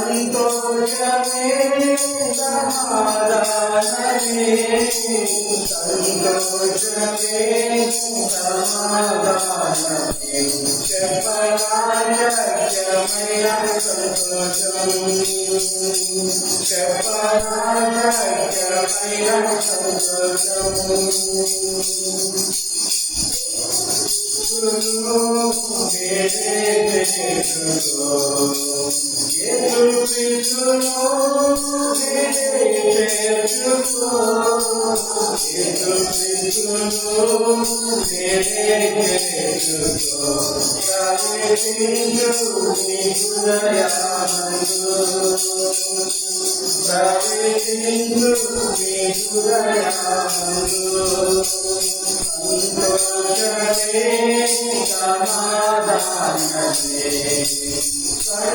సంతోషమే సమాధానమే సంతోషమే సమాధానమే చెప్పనాశక్యమైన సంతోషం చెప్పనాశక్యమైన సంతోషం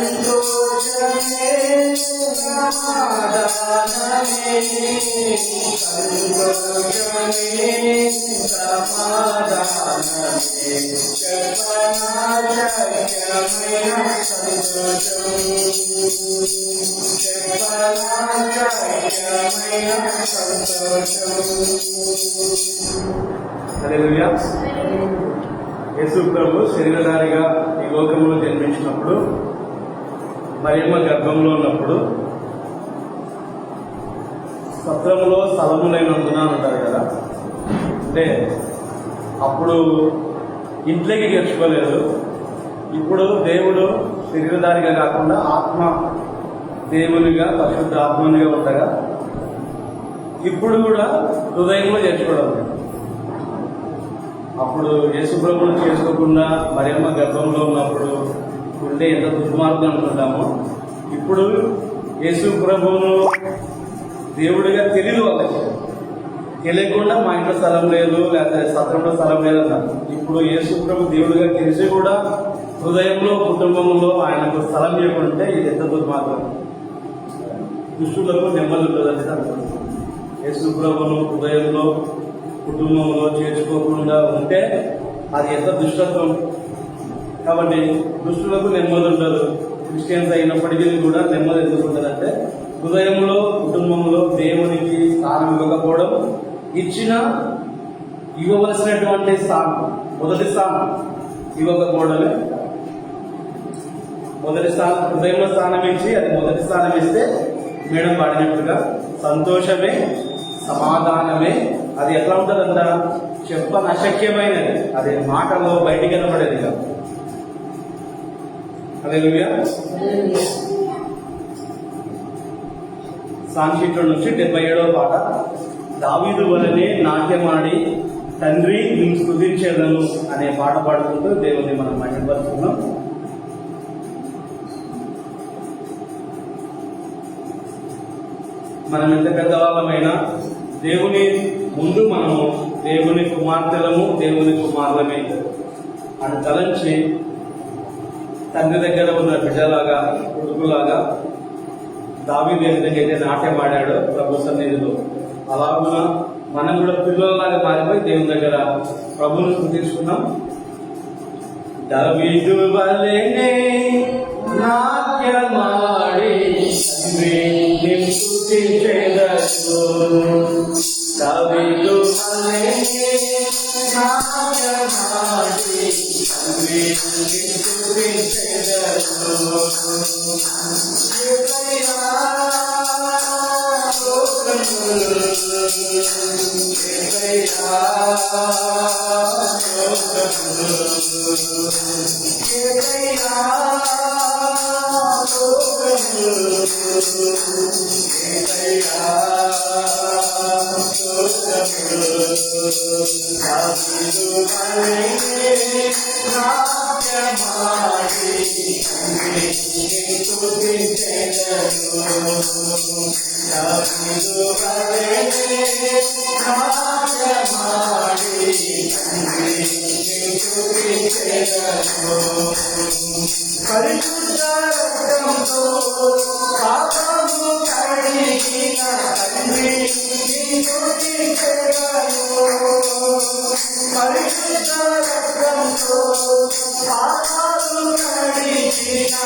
సంతోషమే సమాధానమే సంతోషమే సమాధానమే చెప్పనాశక్యమైన సంతోషం చెప్పనాశక్యమైన సంతోషం. హల్లెలూయా. యేసు ప్రభు శరీరధారిగా ఈ లోకంలో జన్మించినప్పుడు, మరియమ్మ గర్భంలో ఉన్నప్పుడు సత్రంలో స్థలములైనందున అంటారు కదా. అంటే అప్పుడు ఇంట్లోకి చేర్చుకోలేదు. ఇప్పుడు దేవుడు శరీరధారిగా కాకుండా ఆత్మ దేవునిగా పరిశుద్ధ ఆత్మనిగా ఉండగా ఇప్పుడు కూడా హృదయంలో చేర్చుకోవడం. అప్పుడు యేసు ప్రభువును చేసుకోకుండా మరియమ్మ గర్భంలో ఉన్నప్పుడు ఉంటే ఎంత దుర్మార్గం అనుకుంటామో, ఇప్పుడు యేసు ప్రభువును దేవుడిగా తెలియదు. వాళ్ళకి తెలియకుండా మా ఇంట్లో స్థలం లేదు, లేకపోతే సత్రంలో స్థలం లేదన్నారు. ఇప్పుడు యేసు ప్రభు దేవుడిగా తెలిసి కూడా హృదయంలో కుటుంబంలో ఆయనకు స్థలం చేయకుంటే ఇది ఎంత దుర్మార్గం. దుష్టులకు నెమ్మది ఉంటుందని అర్థం. యేసు ప్రభువును హృదయంలో కుటుంబంలో చేర్చుకోకుండా ఉంటే అది ఎంత దుష్టత్వం. కాబట్టి దుష్టులకు నెమ్మది ఉండదు. క్రిస్టియన్స్ అయినప్పటికీ కూడా నెమ్మది ఎందుకు ఉంటుందంటే హృదయంలో కుటుంబంలో దేవునికి స్థానం ఇవ్వకపోవడం, ఇవ్వవలసినటువంటి స్థానం మొదటి స్థానం ఇవ్వకపోవడమే. మొదటి స్థానం హృదయంలో స్థానం ఇచ్చి అది మొదటి స్థానం ఇస్తే మేడం పాడినట్టుగా సంతోషమే సమాధానమే. అది ఎట్లా ఉంటుందంట, చెప్పనశక్యమైనది. అది మాటల్లో బయటికి కనబడేది కాదు. హల్లెలూయా. సాంక్షికుల నుంచి 77వ పాట. దావీదు వలనే నాట్యమాడి తండ్రి నిన్ను స్తుతించేదను అనే పాట పాడుకుంటూ దేవుని మనం మహిమపరుస్తున్నాం. మనం ఎంత పెద్దవాళ్ళమైనా దేవుని ముందు మనము దేవుని కుమార్తెలము, దేవుని కుమారులమే అని తలంచి తండ్రి దగ్గర ఉన్న బిడ్డలాగా, కొడుకులాగా దావీదు ఏ విధంగా అయితే నాట్యం ఆడాడో ప్రభు సన్నిధిలో, అలాగున మనం కూడా పిల్లలలాగా మారిపోయి దేవుని దగ్గర ప్రభువును స్తుతించుకున్నాం. దావీదు వలెనే నాట్యమాడి నిన్ను స్తుతించెదను. దావీదు వలెనే నాట్యమాడి నిన్ను స్తుతించెదను. పరిశుద్ధ రక్తంతో పాపము కడిగిన తండ్రి నిన్ను స్తుతించెదను. పరిశుద్ధ రక్తంతో పాపము కడిగిన Amen.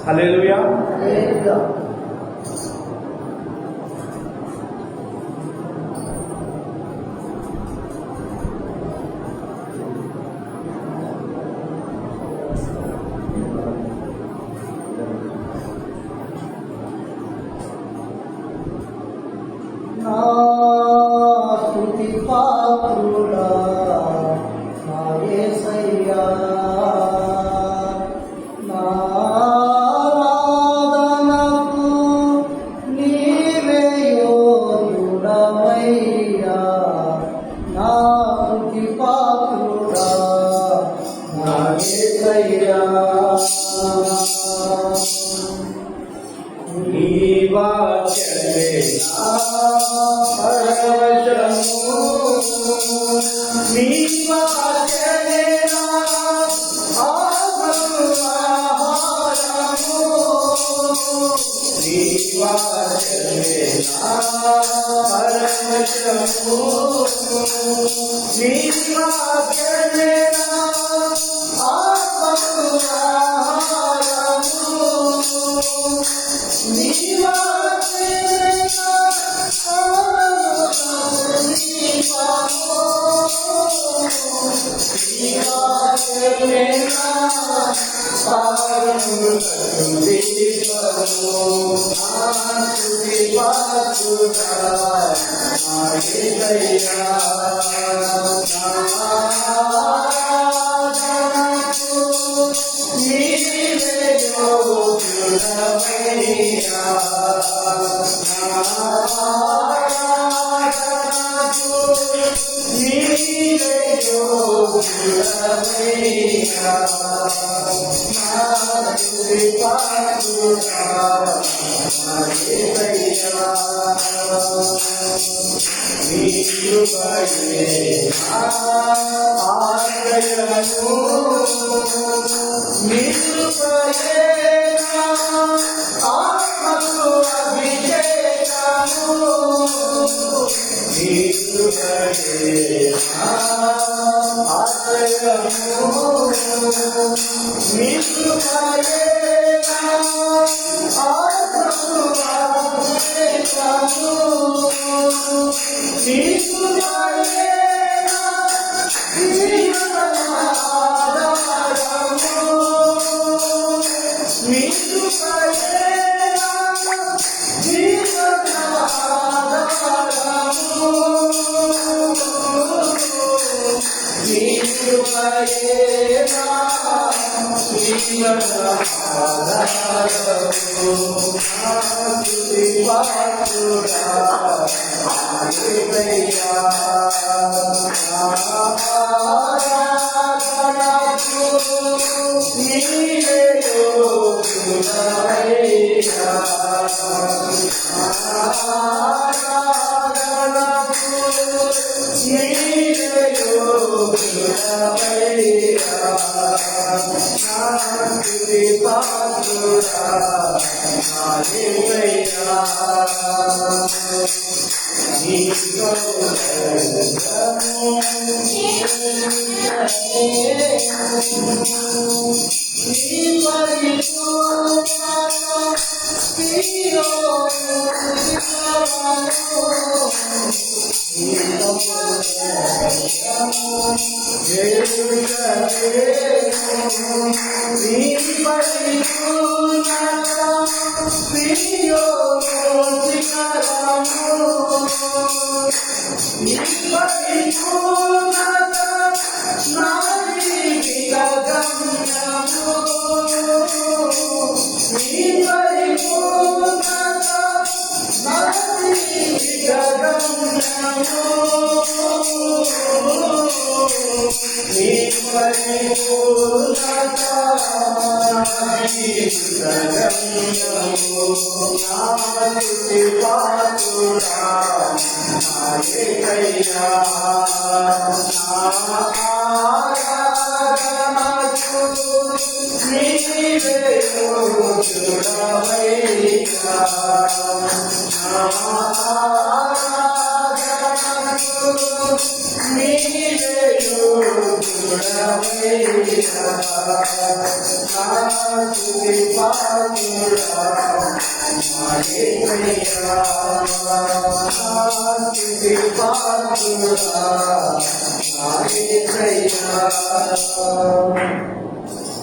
హల్లెలూయా.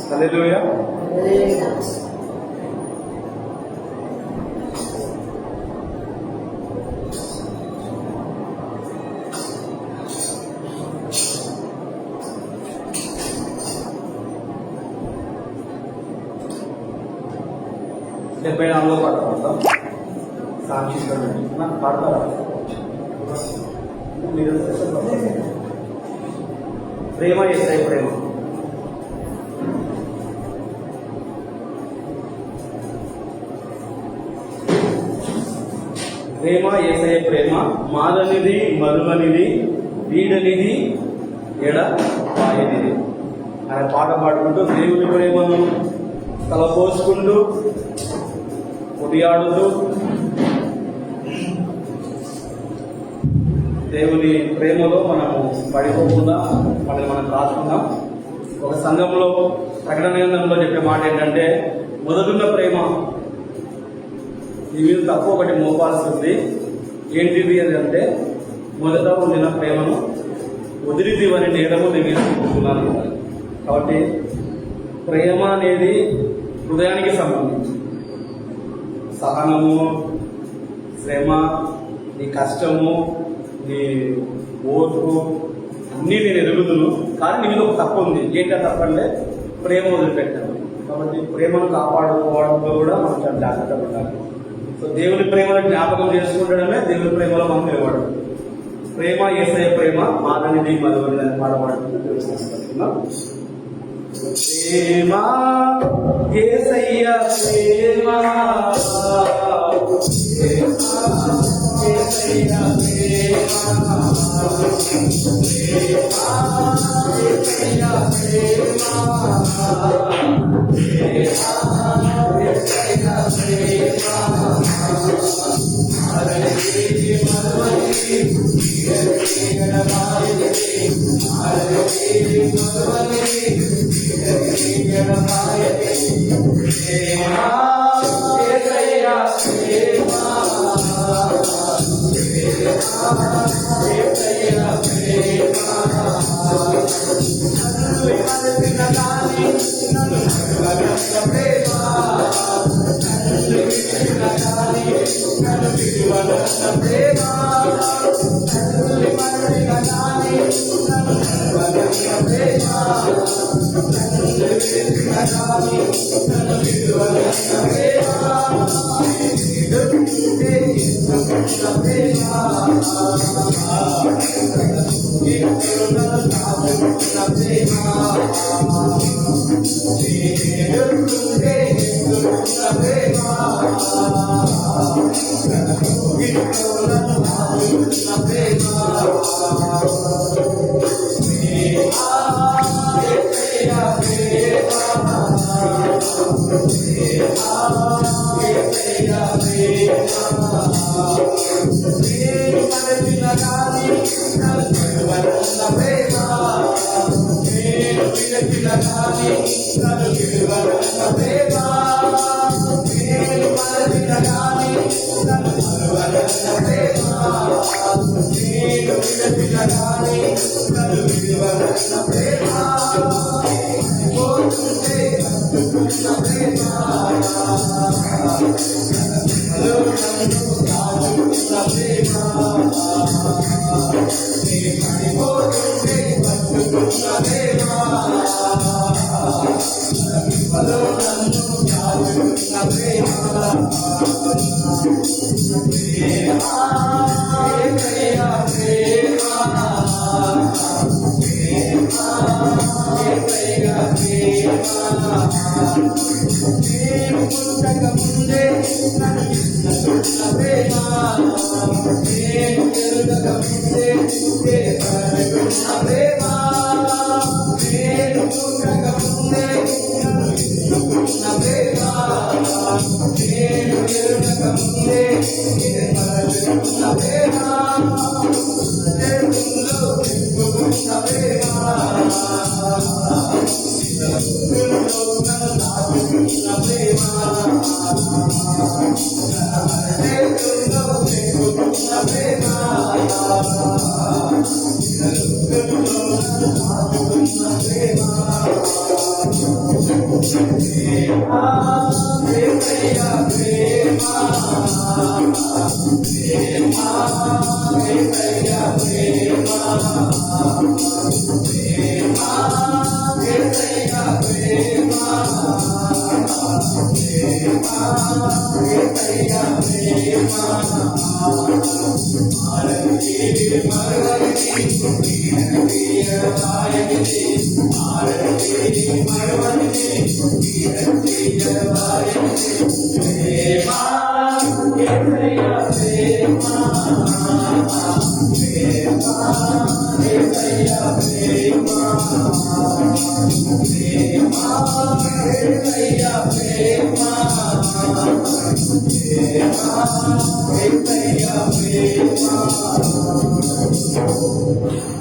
హల్లెలూయా. డెబ్బై నాలుగో పాట పాడతాం. సాక్షి పాడతారా మీరు? ప్రేమ యేసయ్య ప్రేమ. ప్రేమ యేసయ్య ప్రేమ మారనిది మరువనిది వీడనిది ఎడ వాయనిది అనే పాట పాడుకుంటూ దేవుని ప్రేమను తలపోసుకుంటూ కొడియాడుతూ దేవుని ప్రేమలో మనము పడిపోకుండా మనల్ని మనం కాచుకుందాం. ఒక సంఘంలో ప్రకటన గ్రంథంలో చెప్పే మాట ఏంటంటే, మొదలున్న ప్రేమ నీ మీద తప్పు ఒకటి మోపాల్సి ఉంది. ఏంటిది అని అంటే, మొదట ఉండిన ప్రేమను వదిలిదివని నేరము నీ మీద చూపుతున్నాను. కాబట్టి ప్రేమ అనేది హృదయానికి సంబంధించి సహనము, శ్రమ, నీ కష్టము, నీ ఓర్పు అన్నీ నేను ఎరుగుదును. కానీ నీ మీద ఒక తప్పు ఉంది. ఏంటో తప్పంటే ప్రేమ వదిలిపెట్టాను. కాబట్టి ప్రేమను కాపాడుకోవడంలో కూడా మనం చాలా జాగ్రత్త పడాలి. సో దేవుని ప్రేమను జ్ఞాపకం చేసుకుంటడమే దేవుని ప్రేమలో మనం నిలబడదు. ప్రేమ యేసయ్య ప్రేమ మాననిది మధువని అని పాడబడుతుంది. తెలుసుకుంటున్నాం. ప్రేమ యేసయ్య ప్రేమ, యేసయ్య ప్రేమ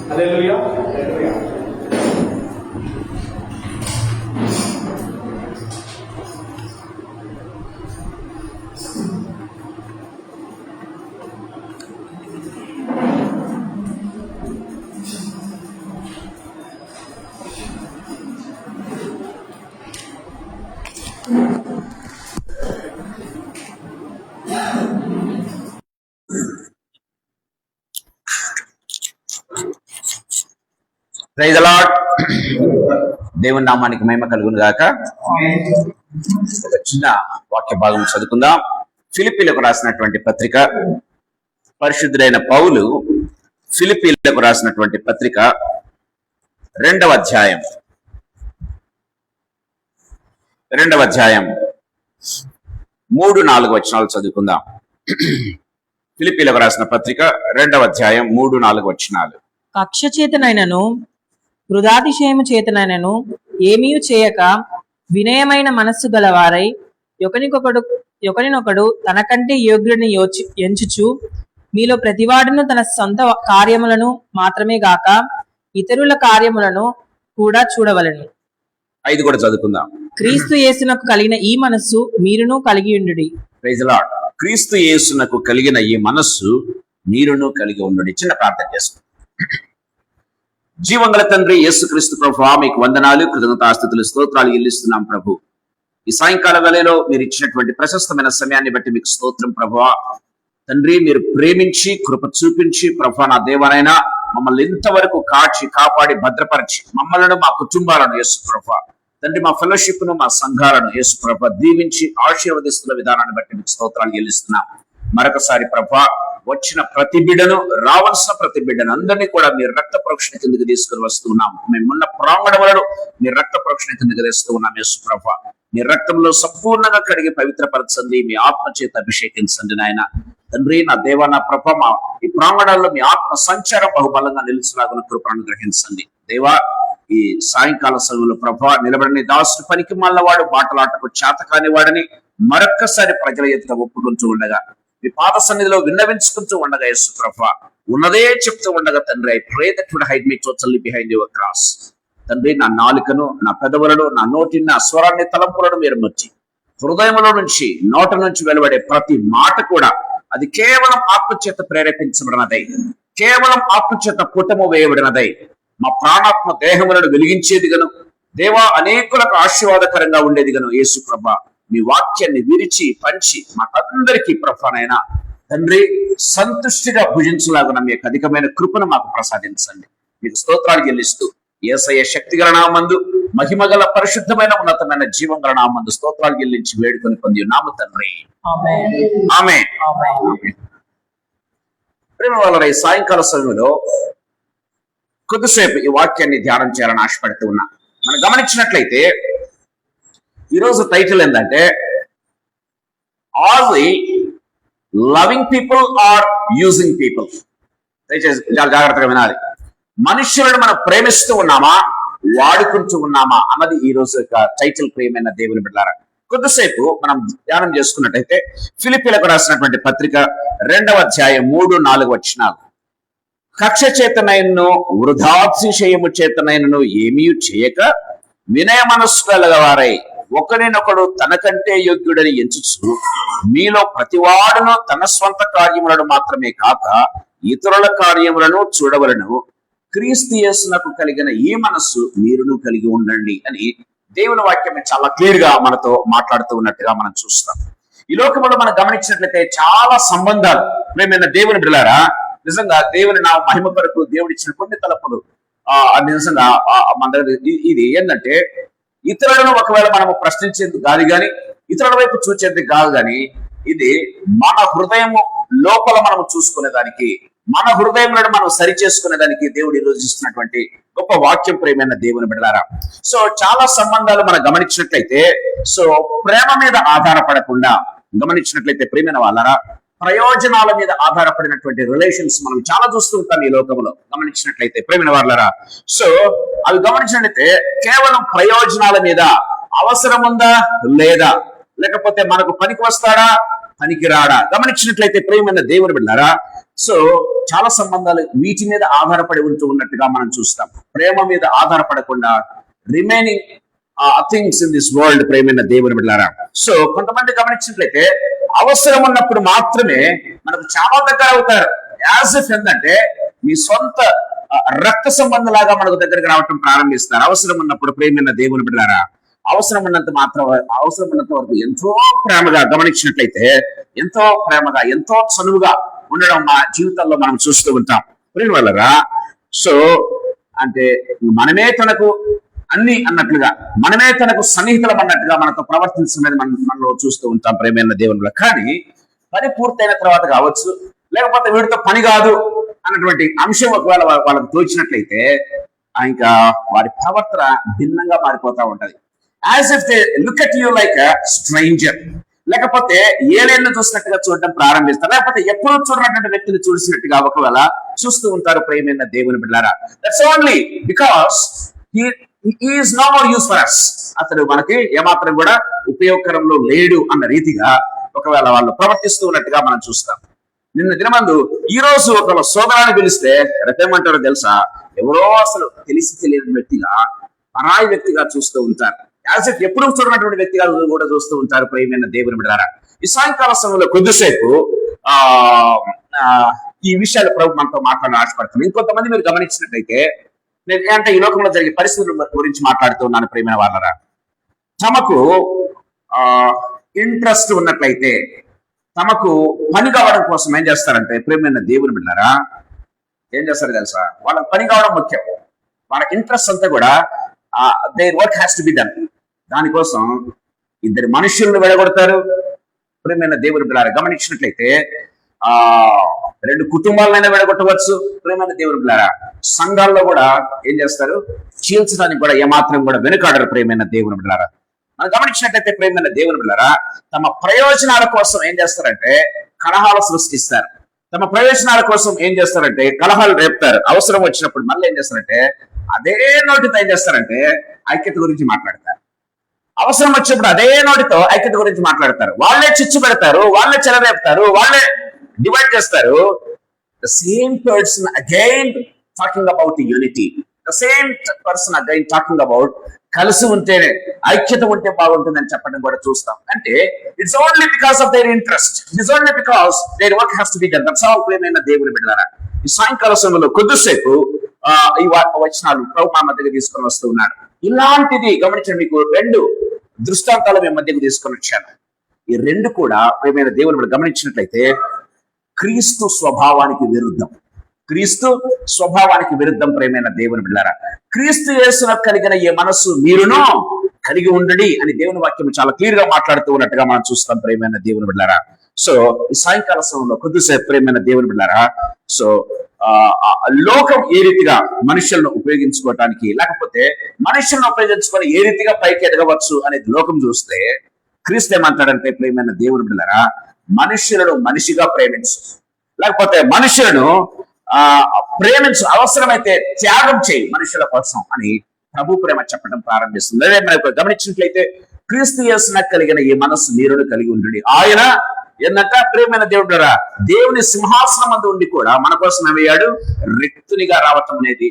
హల్లెలూయా. Praise the lord. దేవుని నామానికి మహిమ కలుగును గాక. ఒక చిన్న వాక్య భాగం చదువుకుందాం. ఫిలిప్పీలకు రాసినటువంటి పత్రిక, పరిశుద్ధుడైన పౌలు ఫిలిప్పీలకు రాసినటువంటి పత్రిక 2వ అధ్యాయం 3-4 వచనాలు చదువుకుందాం. ఫిలిప్పీలకు రాసిన పత్రిక 2వ అధ్యాయం 3-4 వచనాలు. కక్ష చేతనైనను వృధాతిశయము చేతనైనను ఏమీ చేయక వినయమైన మనస్సు గలవారై ఒకరినొకడు తనకంటే యోగ్యుడిని ఎంచుచు మీలో ప్రతివాడును తన సొంత కార్యములను మాత్రమే గాక ఇతరుల కార్యములను కూడా చూడవలెను. 5 కూడా చదువుకుందాం. క్రీస్తు యేసునకు కలిగిన ఈ మనస్సు మీరును కలిగి ఉండుడి. Praise the Lord. క్రీస్తు యేసునకు కలిగిన ఈ మనస్సు మీరును కలిగి ఉండుడి. చిన్న ప్రార్థన చేసుకుందాం. జీవంగల తండ్రి యేసుక్రీస్తు ప్రభువా, మీకు వందనాలు, కృతజ్ఞతాస్తుతులు, స్తోత్రాలు చెల్లిస్తున్నాం ప్రభు. ఈ సాయంకాల వేళలో మీరు ఇచ్చినటువంటి ప్రశస్తమైన సమయాన్ని బట్టి మీకు స్తోత్రం ప్రభువా. తండ్రి, మీరు ప్రేమించి కృప చూపించి ప్రభువా, నా దేవనైనా మమ్మల్ని ఇంతవరకు కాచి కాపాడి భద్రపరిచి మమ్మల్ని, మా కుటుంబాలను యేసు ప్రభువా, తండ్రి, మా ఫెలోషిప్ ను, మా సంఘాలను యేసు ప్రభువా దీవించి ఆశీర్వదిస్తున్న విధానాన్ని బట్టి మీకు స్తోత్రాలు చెల్లిస్తున్నాం. మరొకసారి ప్రభువా, వచ్చిన ప్రతి బిడ్డను, రావాల్సిన ప్రతి బిడ్డను అందరినీ కూడా మీరు రక్త ప్రోక్షణ కిందకి తీసుకుని వస్తున్నాం. మేమున్న ప్రాంగణములను మీరు రక్త ప్రోక్షణ కిందకి తెస్తూ ఉన్నాం. యేసు ప్రభువా, మీ రక్తంలో సంపూర్ణంగా కడిగి పవిత్రపరచండి, మీ ఆత్మ చేత అభిషేకించండి నాయన. తండ్రి, నా దేవా, నా ప్రభ, ఈ ప్రాంగణాల్లో మీ ఆత్మ సంచారం బహుబలంగా నిలిచిలాగున కృపను గ్రహించండి దేవా. ఈ సాయంకాల సమయంలో ప్రభా, నిలబడిన దాసుని పనికి మళ్ళవాడు, బాటలాటకు చేత కాని వాడని మరొక్కసారి ప్రజల ఎదుట ఒప్పుకుంటూ ఉండగా, మీ పాద సన్నిధిలో విన్నవించుకుంటూ ఉండగా, యేసు ప్రభువా ఉన్నదే చెప్తూ ఉండగా, తండ్రి, I pray that would hide me totally behind your cross. తండ్రి, నా నాలుకను, నా పెదవులను, నా నోటిని, నా స్వరాన్ని, తలంపులను మీరు ముచ్చి హృదయంలో నుంచి, నోట నుంచి వెలువడే ప్రతి మాట కూడా అది కేవలం ఆత్మచేత ప్రేరేపించబడినదై, కేవలం ఆత్మచేత పుటము వేయబడినదై, మా ప్రాణాత్మ దేహములను వెలిగించేది గను దేవా, అనేకులకు ఆశీర్వాదకరంగా ఉండేది గను యేసు ప్రభా, మీ వాక్యాన్ని విరిచి పంచి మాకందరికీ ప్రభానైనా తండ్రి సంతుష్టిగా భుజించలాగున మీ యొక్క అధికమైన కృపను మాకు ప్రసాదించండి. మీకు స్తోత్రాలు చెల్లిస్తూ యేసయ్య శక్తిగల నామందు, మహిమగల పరిశుద్ధమైన ఉన్నతమైన జీవం గల నామందు స్తోత్రాలు చెల్లించి వేడుకొని పొంది ఉన్నాము తండ్రి. ఆమేన్. ప్రేమ వాళ్ళ ఈ సాయంకాల సమయంలో కొద్దిసేపు ఈ వాక్యాన్ని ధ్యానం చేయాలని ఆశపడుతూ ఉన్నా. మనం గమనించినట్లయితే ఈరోజు టైటిల్ ఏంటంటే, are we loving people or using people. దయచేసి చాలా జాగ్రత్తగా వినాలి. మనుషులను మనం ప్రేమిస్తూ ఉన్నామా, వాడుకుంటూ ఉన్నామా అన్నది ఈ రోజు యొక్క టైటిల్. ప్రియమైన దేవుని బిడ్డలారా, కొద్దిసేపు మనం ధ్యానం చేసుకున్నట్టయితే ఫిలిప్పీలకు రాసినటువంటి పత్రిక 2వ అధ్యాయం 3-4 వచనాలు. కక్ష చేతనైనను వృధాతిశయము చేతనైనను ఏమీ చేయక వినయ మనస్సు గలవారై ఒకరినొకడు తనకంటే యోగ్యుడని ఎంచుచు మీలో ప్రతివాడును తన స్వంత కార్యములను మాత్రమే కాక ఇతరుల కార్యములను చూడవలను. క్రీస్తు యేసునకు కలిగిన ఈ మనస్సు మీరును కలిగి ఉండండి అని దేవుని వాక్యం చాలా క్లియర్ గా మనతో మాట్లాడుతూ ఉన్నట్టుగా మనం చూస్తాం. ఈ లోకంలో మనం గమనించినట్లయితే చాలా సంబంధాలు, ప్రియమైన దేవుని బిడ్డలారా, నిజంగా దేవుని నా మహిమ కొరకు దేవుడిచ్చిన కొన్ని తలపులు నిజంగా మన దగ్గర ఇది ఏంటంటే, ఇతరులను ఒకవేళ మనము ప్రశ్నించేందుకు కాదు కానీ, ఇతరుల వైపు చూసేందుకు కాదు కానీ, ఇది మన హృదయము లోపల మనము చూసుకునేదానికి, మన హృదయంలో మనం సరి చేసుకునేదానికి దేవుడు ఈరోజు ఇస్తున్నటువంటి గొప్ప వాక్యం. ప్రేమైన దేవుని బిడ్డలారా, సో చాలా సంబంధాలు మనం గమనించినట్లయితే, సో ప్రేమ మీద ఆధారపడకుండా గమనించినట్లయితే ప్రేమైన వాళ్ళారా, ప్రయోజనాల మీద ఆధారపడినటువంటి రిలేషన్స్ మనం చాలా చూస్తూ ఉంటాం ఈ లోకంలో గమనించినట్లయితే ప్రేమిన వాళ్ళరా. సో అవి గమనించినట్లయితే కేవలం ప్రయోజనాల మీద అవసరం ఉందా లేదా, లేకపోతే మనకు పనికి వస్తాడా పనికి రాడా, గమనించినట్లయితే ప్రేమైన దేవుని బిడ్డారా. సో చాలా సంబంధాలు వీటి మీద ఆధారపడి ఉంటూ ఉన్నట్టుగా మనం చూస్తాం. ప్రేమ మీద ఆధారపడకుండా remaining things in this world ప్రేమైన దేవుని బిడ్డారా. సో కొంతమంది గమనించినట్లయితే అవసరం ఉన్నప్పుడు మాత్రమే మనకు చాలా దగ్గర అవుతారు. యాజ్ ఇఫ్ ఏంటంటే మీ సొంత రక్త సంబంధంలాగా మనకు దగ్గరకు రావటం ప్రారంభిస్తారు. అవసరం ఉన్నప్పుడు ప్రేమైన దేవుని బిడ్డారా, అవసరం ఉన్నంత వరకు ఎంతో ప్రేమగా గమనించినట్లయితే ఎంతో ప్రేమగా ఎంతో చనువుగా ఉండడం మా జీవితాల్లో మనం చూస్తూ ఉంటాం ప్రేమ వాళ్ళరా. సో అంటే మనమే తనకు అన్ని అన్నట్లుగా, మనమే తనకు సన్నిహితులం అన్నట్టుగా మనతో ప్రవర్తించడం మనలో చూస్తూ ఉంటాం ప్రేమైన దేవునిలో. కానీ పని పూర్తయిన తర్వాత కావచ్చు, లేకపోతే వీడితో పని కాదు అన్నటువంటి అంశం ఒకవేళ వాళ్ళకు తోచినట్లయితే ఇంకా వారి ప్రవర్తన భిన్నంగా మారిపోతా ఉంటది. As if they look at you like a stranger, లేకపోతే ఏలేళ్ళు చూసినట్టుగా చూడటం ప్రారంభిస్తారు, లేకపోతే ఎప్పుడూ చూడనటువంటి వ్యక్తిని చూసినట్టుగా ఒకవేళ చూస్తూ ఉంటారు ప్రేమైన దేవుని బిడ్డలారా. That's only because he is no more use for us. అతడు మనకి ఏమాత్రం కూడా ఉపయోగకరంలో లేడు అన్న రీతిగా ఒకవేళ వాళ్ళు ప్రవర్తిస్తూ ఉన్నట్టుగా మనం చూస్తాం. నిన్న దినమందు ఈ రోజు ఒక సోదరాన్ని పిలిస్తే రేపేమంటారో తెలుసా, ఎవరో అసలు తెలిసి తెలియని వ్యక్తిగా, పరాయి వ్యక్తిగా చూస్తూ ఉంటారు. యాజ్ ఇఫ్ ఎప్పుడు చూడనటువంటి వ్యక్తిగా కూడా చూస్తూ ఉంటారు ప్రేమైన దేవుని బిడ్డలారా. ఈ సాయంకాల సమయంలో కొద్దిసేపు ఈ విషయాలు ప్రభు మనతో మాట్లాడాలని ఆశపడుతున్నాను. ఇంకొంతమంది మీరు గమనించినట్లయితే, నేను అంటే ఈ లోకంలో జరిగే పరిస్థితుల గురించి మాట్లాడుతున్నాను ప్రేమైన వాళ్ళరా. తమకు ఇంట్రెస్ట్ ఉన్నట్లయితే, తమకు పని కావడం కోసం ఏం చేస్తారంటే ప్రేమైన దేవుని బిడ్డలారా, ఏం చేస్తారు తెలుసా, వాళ్ళకి పని కావడం ముఖ్యం. వాళ్ళ ఇంట్రెస్ట్ అంతా కూడా their work has to be done. దానికోసం ఇద్దరు మనుషులను వెడగొడతారు ప్రేమైన దేవుని బిడ్డలారా. గమనించినట్లయితే రెండు కుటుంబాలైనా విడగొట్టవచ్చు ప్రేమైన దేవుని బిడ్డలారా. సంఘాల్లో కూడా ఏం చేస్తారు, చీల్చడానికి కూడా ఏమాత్రం కూడా వెనుకాడరు ప్రేమైన దేవుని బిడ్డలారా. మనం గమనించినట్లయితే ప్రేమైన దేవుని బిడ్డలారా, తమ ప్రయోజనాల కోసం ఏం చేస్తారంటే కలహాలు సృష్టిస్తారు. తమ ప్రయోజనాల కోసం ఏం చేస్తారంటే కలహాలు రేపుతారు. అవసరం వచ్చినప్పుడు మళ్ళీ ఏం చేస్తారంటే అదే నోటితో ఏం చేస్తారంటే ఐక్యత గురించి మాట్లాడతారు. అవసరం వచ్చినప్పుడు అదే నోటితో ఐక్యత గురించి మాట్లాడతారు. వాళ్ళే చిచ్చు పెడతారు, వాళ్ళే చెలరేపుతారు, వాళ్ళే డివైడ్ చేస్తారు. The same person again talking about unity, the same person again talking about కలిసి ఉంటేనే, ఐక్యత ఉంటే బాగుంటుందని చెప్పడం కూడా చూస్తాం. అంటే it's only because of their interest, it's only because their work has to be done. That's all ప్రేమైన దేవుని బిడ్డలారా. ఈ సాయంకాల సమయంలో కొద్దిసేపు ఈ వచనాలు ప్రభు మా మధ్యకి తీసుకొని వస్తూ ఉన్నారు. ఇలాంటిది గమనించండి, మీకు రెండు దృష్టాంతాలు మేము మధ్యకు తీసుకొని వచ్చాను. ఈ రెండు కూడా ప్రేమైన దేవుని గమనించినట్లయితే క్రీస్తు స్వభావానికి విరుద్ధం. క్రీస్తు స్వభావానికి విరుద్ధం ప్రేమైన దేవుని బిడ్డలారా. క్రీస్తు యేసును కలిగిన ఏ మనస్సు మీరును కలిగి ఉండడి అని దేవుని వాక్యం చాలా క్లియర్ గా మాట్లాడుతూ ఉన్నట్టుగా మనం చూస్తాం ప్రేమైన దేవుని బిడ్డలారా. సో ఈ సాయంకాల సమయంలో కొద్దిసేపు ప్రేమైన దేవుని బిడ్డలారా, సో లోకం ఏ రీతిగా మనుషులను ఉపయోగించుకోవటానికి, లేకపోతే మనుషులను ఉపయోగించుకొని ఏ రీతిగా పైకి ఎదగవచ్చు అనేది లోకం చూస్తే, క్రీస్తు ఏమంటాడంటే ప్రేమైన దేవుని బిడ్డలారా, మనుషులను మనిషిగా ప్రేమించు, లేకపోతే మనుషులను ప్రేమించు, అవసరమైతే త్యాగం చేయి మనుషుల కోసం అని ప్రభు ప్రేమ చెప్పడం ప్రారంభిస్తుంది. అదే మనకు గమనించినట్లయితే క్రీస్తు యేసున కలిగిన ఈ మనస్సు మీరును కలిగి ఉండండి. ఆయన ఏంటంట ప్రేమైన దేవుడురా, దేవుని సింహాసనం అందు ఉండి కూడా మన కోసం ఏమయ్యాడు, రిక్తునిగా రావటం అనేది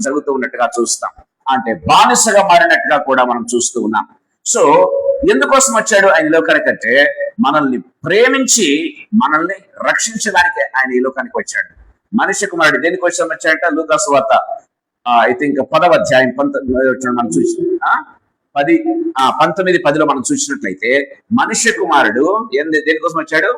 జరుగుతూ ఉన్నట్టుగా చూస్తాం. అంటే బానిసగా మారినట్టుగా కూడా మనం చూస్తూ ఉన్నాం. సో ఎందుకోసం వచ్చాడు ఆయన ఈ లోకానికంటే మనల్ని ప్రేమించి మనల్ని రక్షించడానికి ఆయన ఈ లోకానికి వచ్చాడు. మనిషి కుమారుడు దేనికోసం వచ్చాడంట, లూకా సువార్త ఐ థింక్ 10వ అధ్యాయం 19 మనం చూసి 19:10 మనం చూసినట్లయితే మనుష్య కుమారుడు దేనికోసం వచ్చాడు,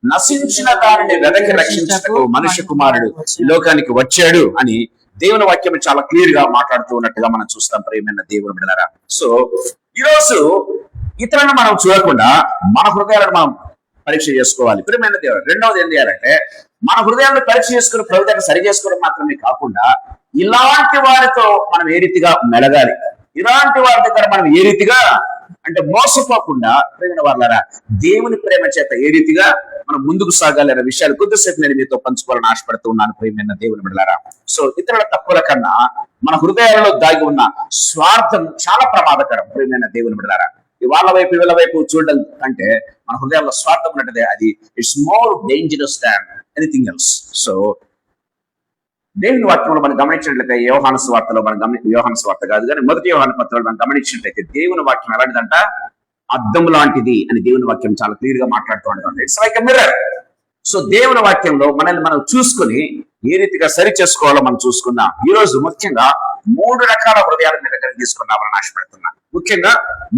నశించిన దానిని వెదకి రక్షించటకు మనుష్య కుమారుడు ఈ లోకానికి వచ్చాడు అని దేవుని వాక్యం చాలా క్లియర్ గా మాట్లాడుతూ ఉన్నట్టుగా మనం చూస్తాం ప్రేమైన దేవుని బిడ్డలారా. సో ఈరోజు ఇతరులను మనం చూడకుండా మన హృదయాలను మనం పరీక్ష చేసుకోవాలి ప్రియమైన దేవుడు. రెండవది ఏం చేయాలంటే మన హృదయాలను పరీక్ష చేసుకుని ప్రభు దగ్గర సరి చేసుకోవడం మాత్రమే కాకుండా ఇలాంటి వారితో మనం ఏ రీతిగా మెలగాలి, ఇలాంటి వారి దగ్గర మనం ఏ రీతిగా అంటే మోసపోకుండా ప్రేమ వాళ్ళరా దేవుని ప్రేమ చేత ఏ రీతిగా మనం ముందుకు సాగాలి అనే విషయాలు కొద్దిసేపు నేను మీతో పంచుకోవాలని ఆశపడుతూ ఉన్నాను ప్రియమైన దేవుని బిడ్డలారా. సో ఇతరుల తప్పుల కన్నా మన హృదయాలలో దాగి ఉన్న స్వార్థం చాలా ప్రమాదకరం ప్రియమైన దేవుని బిడ్డలారా. వాళ్ళ వైపు వీళ్ళ వైపు చూడడం కంటే మన హృదయాల్లో స్వార్థం ఉన్నట్టుదే, అది it's more dangerous than anything else. So దేవుని వాక్యంలో మనం గమనించినట్లయితే యోహాను సువార్తలో యోహాను సువార్త కాదు కానీ మొదటి యోహాను పత్రికలో మనం గమనించినట్లయితే దేవుని వాక్యం ఎలాంటిదంట, అద్దం లాంటిది అని దేవుని వాక్యం చాలా క్లియర్ గా మాట్లాడుతూ ఉంటుంది. It's like a mirror. So దేవుని వాక్యంలో మనల్ని మనం చూసుకుని ఏ రీతిగా సరి చేసుకోవాలో మనం చూసుకుందాం. ఈ రోజు ముఖ్యంగా 3 రకాల హృదయాలు మీ దగ్గర తీసుకున్నామని ఆశపడుతున్నా. ముఖ్యంగా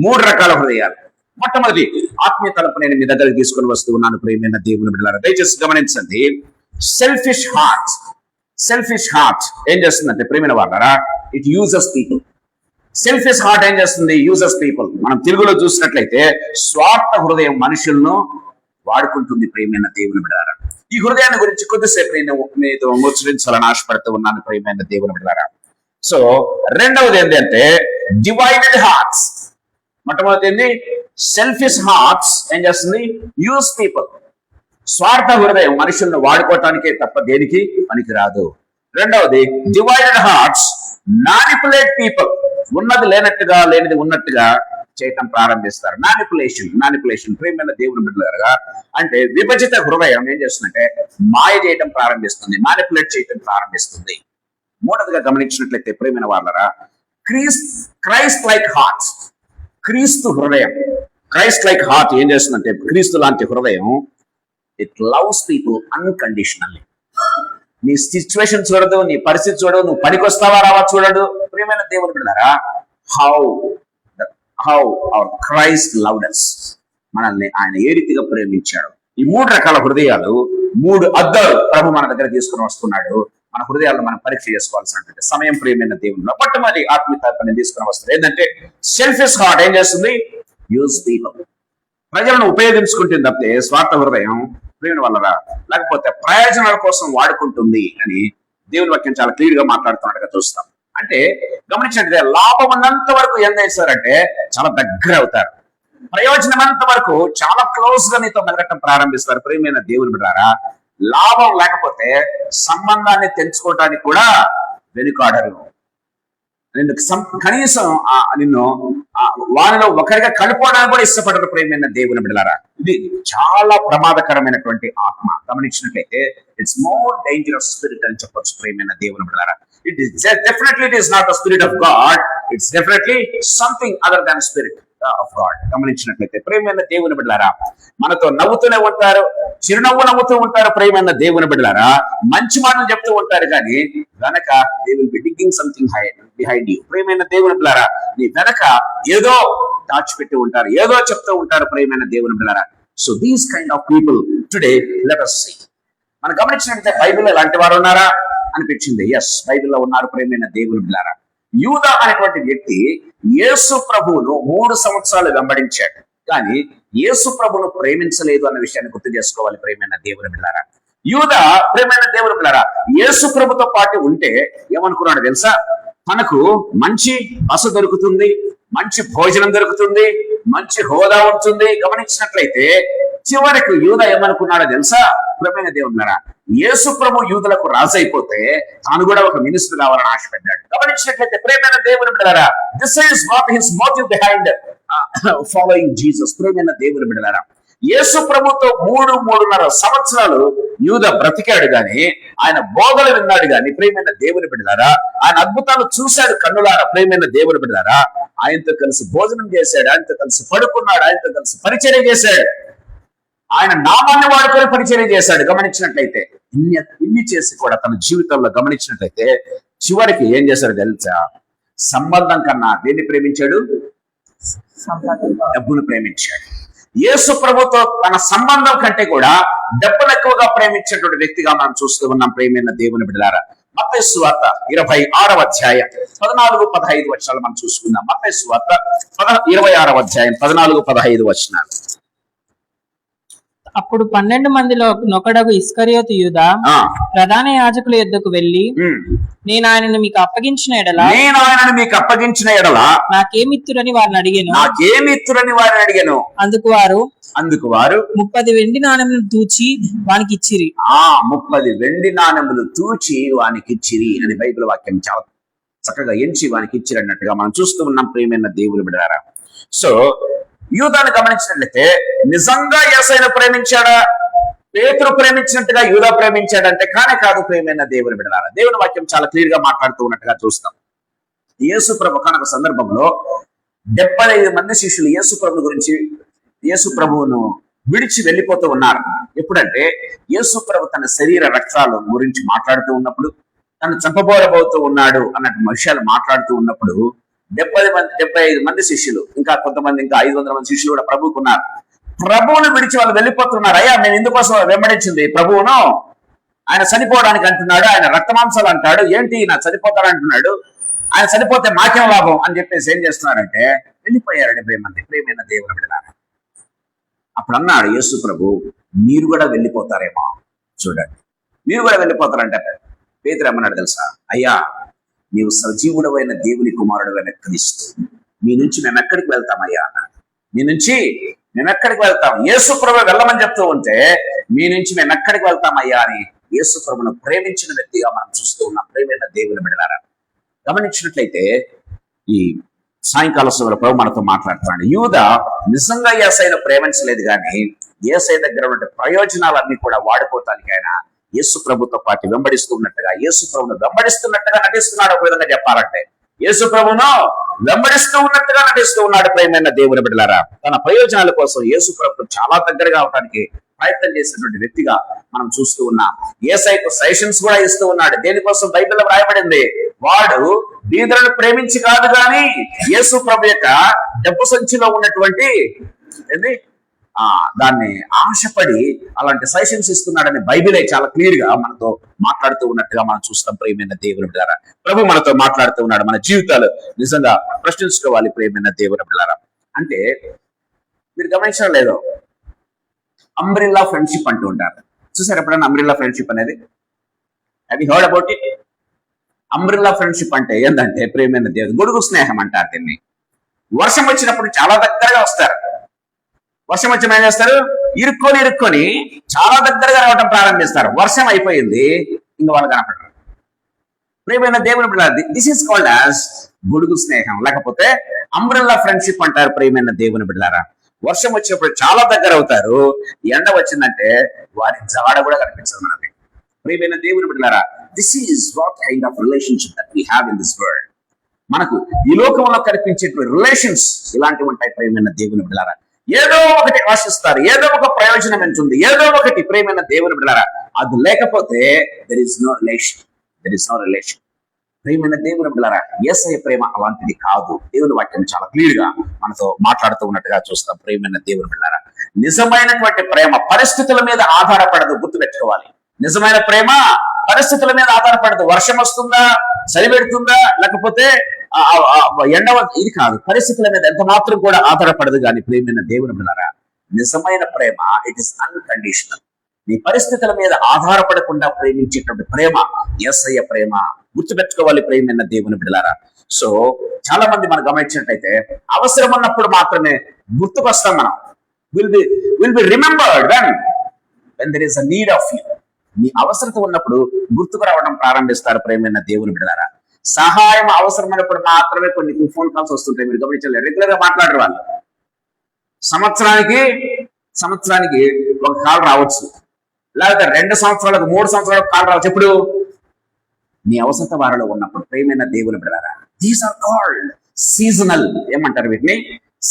3 రకాల హృదయాలు. మొట్టమొదటి ఆత్మీయ తలపు నేను మీ దగ్గరకు తీసుకుని వస్తూ ఉన్నాను ప్రియమైన దేవుని బిడ్డలారా. దయచేసి గమనించండి. Selfish heart. సెల్ఫిష్ హార్ట్ ఏం చేస్తుందంటే ప్రియమైన వాళ్ళారా, it uses people. Selfish heart ఏం చేస్తుంది, యూజెస్ పీపుల్. మనం తెలుగులో చూసినట్లయితే స్వార్థ హృదయం మనుషులను వాడుకుంటుంది ప్రియమైన దేవుని బిడ్డలారా. ఈ హృదయాన్ని గురించి కొద్దిసేపు నేను మీతో ముచ్చరించాలని ఆశపడుతూ ఉన్నాను ప్రియమైన దేవుని బిడ్డలారా. సో రెండవది ఏంటంటే డివైడెడ్ హార్ట్స్. మొట్టమొదటి ఏంటి, సెల్ఫిష్ హార్ట్స్ ఏం చేస్తుంది, యూజ్ పీపుల్. స్వార్థ హృదయం మనుషులను వాడుకోవటానికే తప్ప దేనికి పనికి రాదు. రెండవది డివైడెడ్ హార్ట్స్ మ్యానిపులేట్ పీపుల్. ఉన్నది లేనట్టుగా లేనిది ఉన్నట్టుగా చేయటం ప్రారంభిస్తారు. మ్యానిపులేషన్ ప్రియమైన దేవుని బిడ్డలారా, అంటే విభజిత హృదయం ఏం చేస్తుందంటే మాయ చేయటం ప్రారంభిస్తుంది, మ్యానిపులేట్ చేయటం ప్రారంభిస్తుంది. మూడవదిగా గమనించినట్లయితే ప్రియమైన వాళ్ళరా, క్రైస్ట్ లైక్ హార్ట్స్. క్రీస్తు హృదయం, క్రైస్ట్ లైక్ హార్ట్ ఏం చేస్తుందంటే క్రీస్తు లాంటి హృదయం ఇట్ లవ్స్ పీపుల్ అన్కండిషనల్లీ. నీ సిచ్యువేషన్ చూడదు, నీ పరిస్థితి చూడదు, నువ్వు పనికొస్తావా రావా చూడడు. ప్రియమైన దేవుని బిడ్డలారా, how our Christ loved us. మనల్ని ఆయన ఏ రీతిగా ప్రేమించాడు. ఈ 3 రకాల హృదయాలు, 3 అద్దాలు ప్రభు మన దగ్గర తీసుకుని వస్తున్నాడు. మన హృదయాలను మనం పరీక్ష చేసుకోవాల్సినటువంటి సమయం ప్రియమైన దేవునిలో. మొట్టమొదటి ఆత్మీయతని తీసుకుని వస్తుంది ఏంటంటే సెల్ఫిష్ హార్ట్ ఏం చేస్తుంది, యూజ్ పీపుల్. ప్రజలను ఉపయోగించుకుంటుంది తప్పితే స్వార్థ హృదయం ప్రేమ వల్లరా లేకపోతే ప్రయోజనాల కోసం వాడుకుంటుంది అని దేవుని వాక్యం చాలా క్లియర్ గా మాట్లాడుతున్నట్టుగా చూస్తాం. అంటే గమనించినట్లయితే లాభం ఉన్నంత వరకు ఏం చేస్తారంటే చాలా దగ్గర అవుతారు, ప్రయోజనం అంత వరకు చాలా క్లోజ్ గా నీతో మెలగటం ప్రారంభిస్తారు. ప్రియమైన దేవుని బిడ్డలారా, లాభం లేకపోతే సంబంధాన్ని తెంచుకోవటానికి కూడా వెనుకాడరు. కనీసం నిన్ను వారిలో ఒకరిగా కలుపుకోవడానికి కూడా ఇష్టపడరు. ప్రియమైన దేవుని బిడ్డలారా, ఇది చాలా ప్రమాదకరమైనటువంటి ఆత్మ. గమనించినట్లయితే ఇట్స్ మోర్ డేంజరస్ స్పిరిట్ అని చెప్పొచ్చు. ప్రియమైన దేవుని బిడ్డలారా, it is definitely it is not the spirit of God, it's definitely something other than spirit of God. గమనించినట్లయితే ప్రియమైన దేవుని బిడ్డలారా, మనతో నవ్వుతూనే ఉంటారు, చిరునవ్వు నవ్వుతూ ఉంటారు. ప్రియమైన దేవుని బిడ్డలారా, మంచి మాటలు చెప్తూ ఉంటారు కానీ వెనక they will be digging something behind you. ప్రియమైన దేవుని బిడ్డలారా, నీ వెనక ఏదో దాచిపెట్టి ఉంటారు, ఏదో చెప్తూ ఉంటారు. ప్రియమైన దేవుని బిడ్డలారా, so these kind of people today let us see. మనం గమనించినట్లయితే బైబిల్లో ఎలాంటి వారు ఉన్నారా అనిపించింది. ఎస్, బైబిల్లో ఉన్నారు. ప్రియమైన దేవుని బిడ్డలారా, యూదా అనేటువంటి వ్యక్తి యేసు ప్రభువును 3 సంవత్సరాలు వెంబడించాడు, కానీ యేసు ప్రభువును ప్రేమించలేదు అన్న విషయాన్ని గుర్తు చేసుకోవాలి. ప్రియమైన దేవుని బిడ్డలారా, యూదా ప్రియమైన దేవుని బిడ్డలారా యేసు ప్రభుతో పాటు ఉంటే ఏమనుకున్నాడు తెలుసా, తనకు మంచి బస దొరుకుతుంది, మంచి భోజనం దొరుకుతుంది, మంచి హోదా ఉంటుంది. గమనించినట్లయితే చివరికి యూదా ఏమనుకున్నాడో తెలుసా, ప్రియమైన దేవుని బిడ్డలారా, యేసు ప్రభు యూదులకు రాజు అయిపోతే తాను కూడా ఒక మినిస్టర్ కావాలని ఆశపడ్డాడు. గమనించినట్లయితే ప్రియమైన దేవుని బిడ్డలారా, this is what his motive behind following Jesus. ప్రియమైన దేవుని బిడ్డలారా, యేసు ప్రభుతో 3.5 సంవత్సరాలు యూదా బ్రతికాడు గాని, ఆయన బోధలు విన్నాడు గాని, ప్రియమైన దేవుని బిడ్డలారా, ఆయన అద్భుతాలు చూశాడు కన్నులారా. ప్రియమైన దేవుని బిడ్డలారా, ఆయనతో కలిసి భోజనం చేశాడు, ఆయనతో కలిసి పడుకున్నాడు, ఆయనతో కలిసి పరిచర్య చేశాడు, ఆయన నామాన్ని వాడుకొని పరిచర్య చేశాడు. గమనించినట్లయితే ఇన్ని చేసి కూడా తన జీవితంలో గమనించినట్లయితే చివరికి ఏం చేశాడు తెలుసా, సంబంధం కన్నా దేన్ని ప్రేమించాడు, డబ్బును ప్రేమించాడు. యేసు ప్రభుతో తన సంబంధం కంటే కూడా డబ్బును ఎక్కువగా ప్రేమించేటువంటి వ్యక్తిగా మనం చూస్తూ ఉన్నాం. ప్రేమైన దేవుని బిడ్డలారా, మత్తయి సువార్త 26వ అధ్యాయం 14-15 వచనాలు మనం చూసుకుందాం. మత్తయి సువార్త 26వ అధ్యాయం 14-15 వచనాలు. అప్పుడు 12 మందిలో నొకడగు ఇస్కరియోతు యూదా ఆ, ప్రధాన యాజకుల యొద్దకు వెళ్లి, ఉమ్. నేను ఆయనను మీకు అప్పగించిన ఎడలా నేను ఆయనను మీకు అప్పగించిన ఎడల నాకేమిత్తురని వారిని అడిగాను. నాకేమి ఇత్తురని వారిని అడిగాను. అందుకు వారు అందుకు వారు 30 వెండి నాణెములను తూచి వానికి ఇచ్చిరి. 30 వెండి నాణెములు తూచి వానికి ఇచ్చిరి అని బైబిల్ వాక్యం చాలా చక్కగా ఎంచి వానికి ఇచ్చిరి అన్నట్టుగా మనం చూస్తూ ఉన్నాం ప్రియమైన దేవుని బిడ్డలారా. సో యూదాను గమనించినట్లయితే నిజంగా యేసయ్యను ప్రేమించాడా, పేతురు ప్రేమించినట్టుగా యూదా ప్రేమించాడంటే కానే కాదు ప్రియమైన దేవుని బిడ్డలారా. దేవుని వాక్యం చాలా క్లియర్ గా మాట్లాడుతూ ఉన్నట్టుగా చూస్తాం. యేసు ప్రభు ఒక సందర్భంలో 75 మంది శిష్యులు యేసు ప్రభువును విడిచి వెళ్ళిపోతూ ఉన్నారు. ఎప్పుడంటే యేసు ప్రభు తన శరీర రక్తాల గురించి మాట్లాడుతూ ఉన్నప్పుడు, తను చంపబోరబోతూ ఉన్నాడు అన్నట్టు విషయాలు మాట్లాడుతూ ఉన్నప్పుడు 75 మంది శిష్యులు, ఇంకా కొంతమంది, ఇంకా 500 మంది శిష్యులు కూడా ప్రభువుకు ఉన్నారు. ప్రభువును విడిచి వాళ్ళు వెళ్ళిపోతున్నారు. అయ్యా, మేము ఇందుకోసం వెంబడించింది ప్రభువును, ఆయన చనిపోవడానికి అంటున్నాడు, ఆయన రక్తమాంసాలు అంటాడు, ఏంటి నా చనిపోతాడు అంటున్నాడు, ఆయన చనిపోతే మాకేం లాభం అని చెప్పేసి ఏం చేస్తున్నారంటే వెళ్ళిపోయారండి ప్రియమైన దేవుని బిడ్డలారా. అప్పుడు అన్నాడు యేసు ప్రభు, మీరు కూడా వెళ్ళిపోతారేమో, చూడండి మీరు కూడా వెళ్ళిపోతారంటే పేతురు ఏమన్నాడు తెలుసా? అయ్యా, నీవు సజీవుడమైన దేవుని కుమారుడైన క్రీస్తు, మీ నుంచి మేము ఎక్కడికి వెళ్తామయ్యా అన్నాడు. మీ నుంచి మేము ఎక్కడికి వెళ్తాం? యేసు ప్రభు వెళ్ళమని చెప్తూ ఉంటే మీ నుంచి మేము ఎక్కడికి వెళ్తామయ్యా అని యేసు ప్రభును ప్రేమించిన వ్యక్తిగా మనం చూస్తూ ఉన్నాం ప్రియమైన దేవుని బిడ్డలారా. గమనించినట్లయితే ఈ సాయంకాల సమయంలో ప్రభు మనతో మాట్లాడుతున్నాడు. యూదా నిజంగా యేసయ్యను ప్రేమించలేదు, కానీ యేసయ్య దగ్గర ఉన్న ప్రయోజనాలన్నీ కూడా వాడుకోవటానికి ఆయన యేసు ప్రభుతో పాటు వెంబడిస్తున్నట్టుగా, యేసు ప్రభును వెంబడిస్తున్నట్టుగా నటిస్తున్నాడు. ఒక విధంగా చెప్పాలంటే యేసు ప్రభును వెంబడిస్తూ ఉన్నట్టుగా నటిస్తూ ఉన్నాడు ప్రియమైన దేవుని బిడ్డలారా. తన ప్రయోజనాల కోసం యేసు ప్రభుకు చాలా దగ్గరగా అవడానికి ప్రయత్నం చేసినటువంటి వ్యక్తిగా మనం చూస్తూ ఉన్నాం. యేసయ్యకు సజెషన్స్ కూడా ఇస్తూ ఉన్నాడు. దేనికోసం బైబిల్లో వ్రాయబడింది, వాడు బీదలను ప్రేమించి కాదు కానీ యేసు ప్రభు యొక్క డబ్బు సంచిలో ఉన్నటువంటి దాన్ని ఆశపడి అలాంటి సజెషన్స్ ఇస్తున్నాడని బైబిలే చాలా క్లియర్ గా మనతో మాట్లాడుతూ ఉన్నట్టుగా మనం చూస్తాం ప్రియమైన దేవుని బిడ్డలారా. ప్రభు మనతో మాట్లాడుతూ ఉన్నాడు. మన జీవితాలు నిజంగా ప్రశ్నించుకోవాలి ప్రియమైన దేవుని బిడ్డలారా. అంటే మీరు గమనించడం లేదో, అంబ్రిల్లా ఫ్రెండ్షిప్ అంటూ ఉంటారు. చూసారు ఎప్పుడైనా అంబ్రిల్లా ఫ్రెండ్షిప్ అనేది? Have you heard about it? Umbrella friendship అంటే ఏంటంటే ప్రియమైన దేవుడు, గొడుగు స్నేహం అంటారు దీన్ని. వర్షం వచ్చినప్పుడు చాలా దగ్గరగా వస్తారు. వర్షం వచ్చి ఏం చేస్తారు? ఇరుక్కొని చాలా దగ్గరగా రావడం ప్రారంభిస్తారు. వర్షం అయిపోయింది, ఇంకా వాళ్ళు కనపడరు. ప్రియమైన దేవుని బిడ్డలారా, దిస్ ఈస్ కాల్డ్ యాజ్ గొడుగు స్నేహం, లేకపోతే అంబ్రెల్లా ఫ్రెండ్షిప్ అంటారు ప్రియమైన దేవుని బిడ్డలారా. వర్షం వచ్చినప్పుడు చాలా దగ్గర అవుతారు, ఎండ వచ్చిందంటే వారి జాడ కూడా కనిపించదు మనకి. ప్రియమైన దేవుని బిడ్డలారా, this is what kind of relationship that we have in this world. మనకు ఈ లోకంలో కనిపించేటువంటి రిలేషన్స్ ఇలాంటివి ఉంటాయి ప్రియమైన దేవుని బిడ్డలారా. ఏదో ఒకటి ఆశిస్తారు, ఏదో ఒక ప్రయోజనం ఉంటుంది, ఏదో ఒకటి ప్రియమైన దేవుని బిడ్డలారా. అది లేకపోతే దెర్ ఇస్ నో రిలేషన్. ప్రియమైన దేవుని బిడ్డలారా, యేసయ్య ప్రేమ అలాంటిది కాదు. దేవుని వాక్యం చాలా క్లియర్ గా మనతో మాట్లాడుతూ ఉన్నట్టుగా చూస్తాం ప్రియమైన దేవుని బిడ్డలారా. నిజమైనటువంటి ప్రేమ పరిస్థితుల మీద ఆధారపడదు, గుర్తుపెట్టుకోవాలి. నిజమైన ప్రేమ పరిస్థితుల మీద ఆధారపడదు. వర్షం వస్తుందా, చలి పెడుతుందా, లేకపోతే ఎండ, ఇది కాదు. పరిస్థితుల మీద ఎంత మాత్రం కూడా ఆధారపడదు. కానీ ప్రియమైన దేవుని బిడ్డలారా, నిజమైన ప్రేమ ఇట్ ఇస్ అన్కండిషనల్. నీ పరిస్థితుల మీద ఆధారపడకుండా ప్రేమించేటువంటి ప్రేమ యేసయ్య ప్రేమ. గుర్తుపెట్టుకోవాలి ప్రియమైన దేవుని బిడ్డలారా. సో చాలా మంది మనం గమనించినట్టయితే అవసరం ఉన్నప్పుడు మాత్రమే గుర్తుకొస్తాం. మనం will be remembered when there is a need of you. నీ అవసరత ఉన్నప్పుడు గుర్తుకు రావడం ప్రారంభిస్తారు ప్రియమైన దేవుని బిడ్డలారా. సహాయం అవసరమైనప్పుడు మాత్రమే కొన్ని ఫోన్ కాల్స్ వస్తుంటాయి. మీరు గమనించలేదు, రెగ్యులర్ గా మాట్లాడరు వాళ్ళు. సంవత్సరానికి ఒక కాల్ రావచ్చు, లేకపోతే 2 సంవత్సరాలకు 3 సంవత్సరాలకు కాల్ రావచ్చు. ఎప్పుడు? నీ అవసరత వారిలో ఉన్నప్పుడు ప్రియమైన దేవుని బిడ్డలారా. These are called seasonal. ఏమంటారు వీటిని?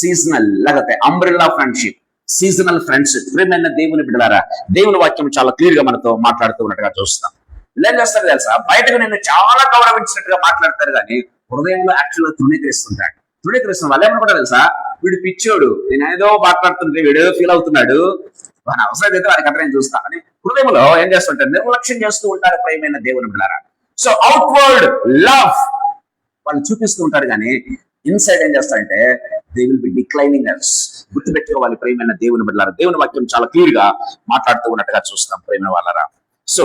సీజనల్, లేకపోతే అంబ్రెల్లా ఫ్రెండ్షిప్, సీజనల్ ఫ్రెండ్షిప్. ప్రియమైన దేవుని బిడ్డలారా, దేవుని వాక్యం చాలా క్లియర్ గా మనతో మాట్లాడుతూ ఉన్నట్టుగా చూస్తాం. ఏం చేస్తారు తెలుసా? బయటకు నిన్ను చాలా గౌరవించినట్టుగా మాట్లాడతారు, కానీ హృదయంలో యాక్చువల్ గా తృణీకరిస్తుంటాడు. తృణీకరిస్తున్న వాళ్ళు ఏమనుకుంటారు తెలుసా? వీడు పిచ్చోడు, నేను ఏదో మాట్లాడుతుంటే వీడు ఏదో ఫీల్ అవుతున్నాడు, వాని అవసరం అయితే వారికి అక్కడ నేను చూస్తా అని హృదయంలో ఏం చేస్తుంటారు? నిర్లక్ష్యం చేస్తూ ఉంటారు ప్రియమైన దేవుని బిడ్డలారా. సో అవుట్వర్డ్ లవ్ వాళ్ళు చూపిస్తూ ఉంటారు, కానీ ఇన్సైడ్ ఏం చేస్తారంటే దే విల్ బి డిక్లైనింగ్ అస్. గుర్తుపెట్టుకోవాలి ప్రేమైన దేవుని బిడ్డలారా. దేవుని వాక్యం చాలా క్లియర్ గా మాట్లాడుతూ ఉన్నట్టుగా చూస్తాం ప్రేమైన వాళ్ళరా. సో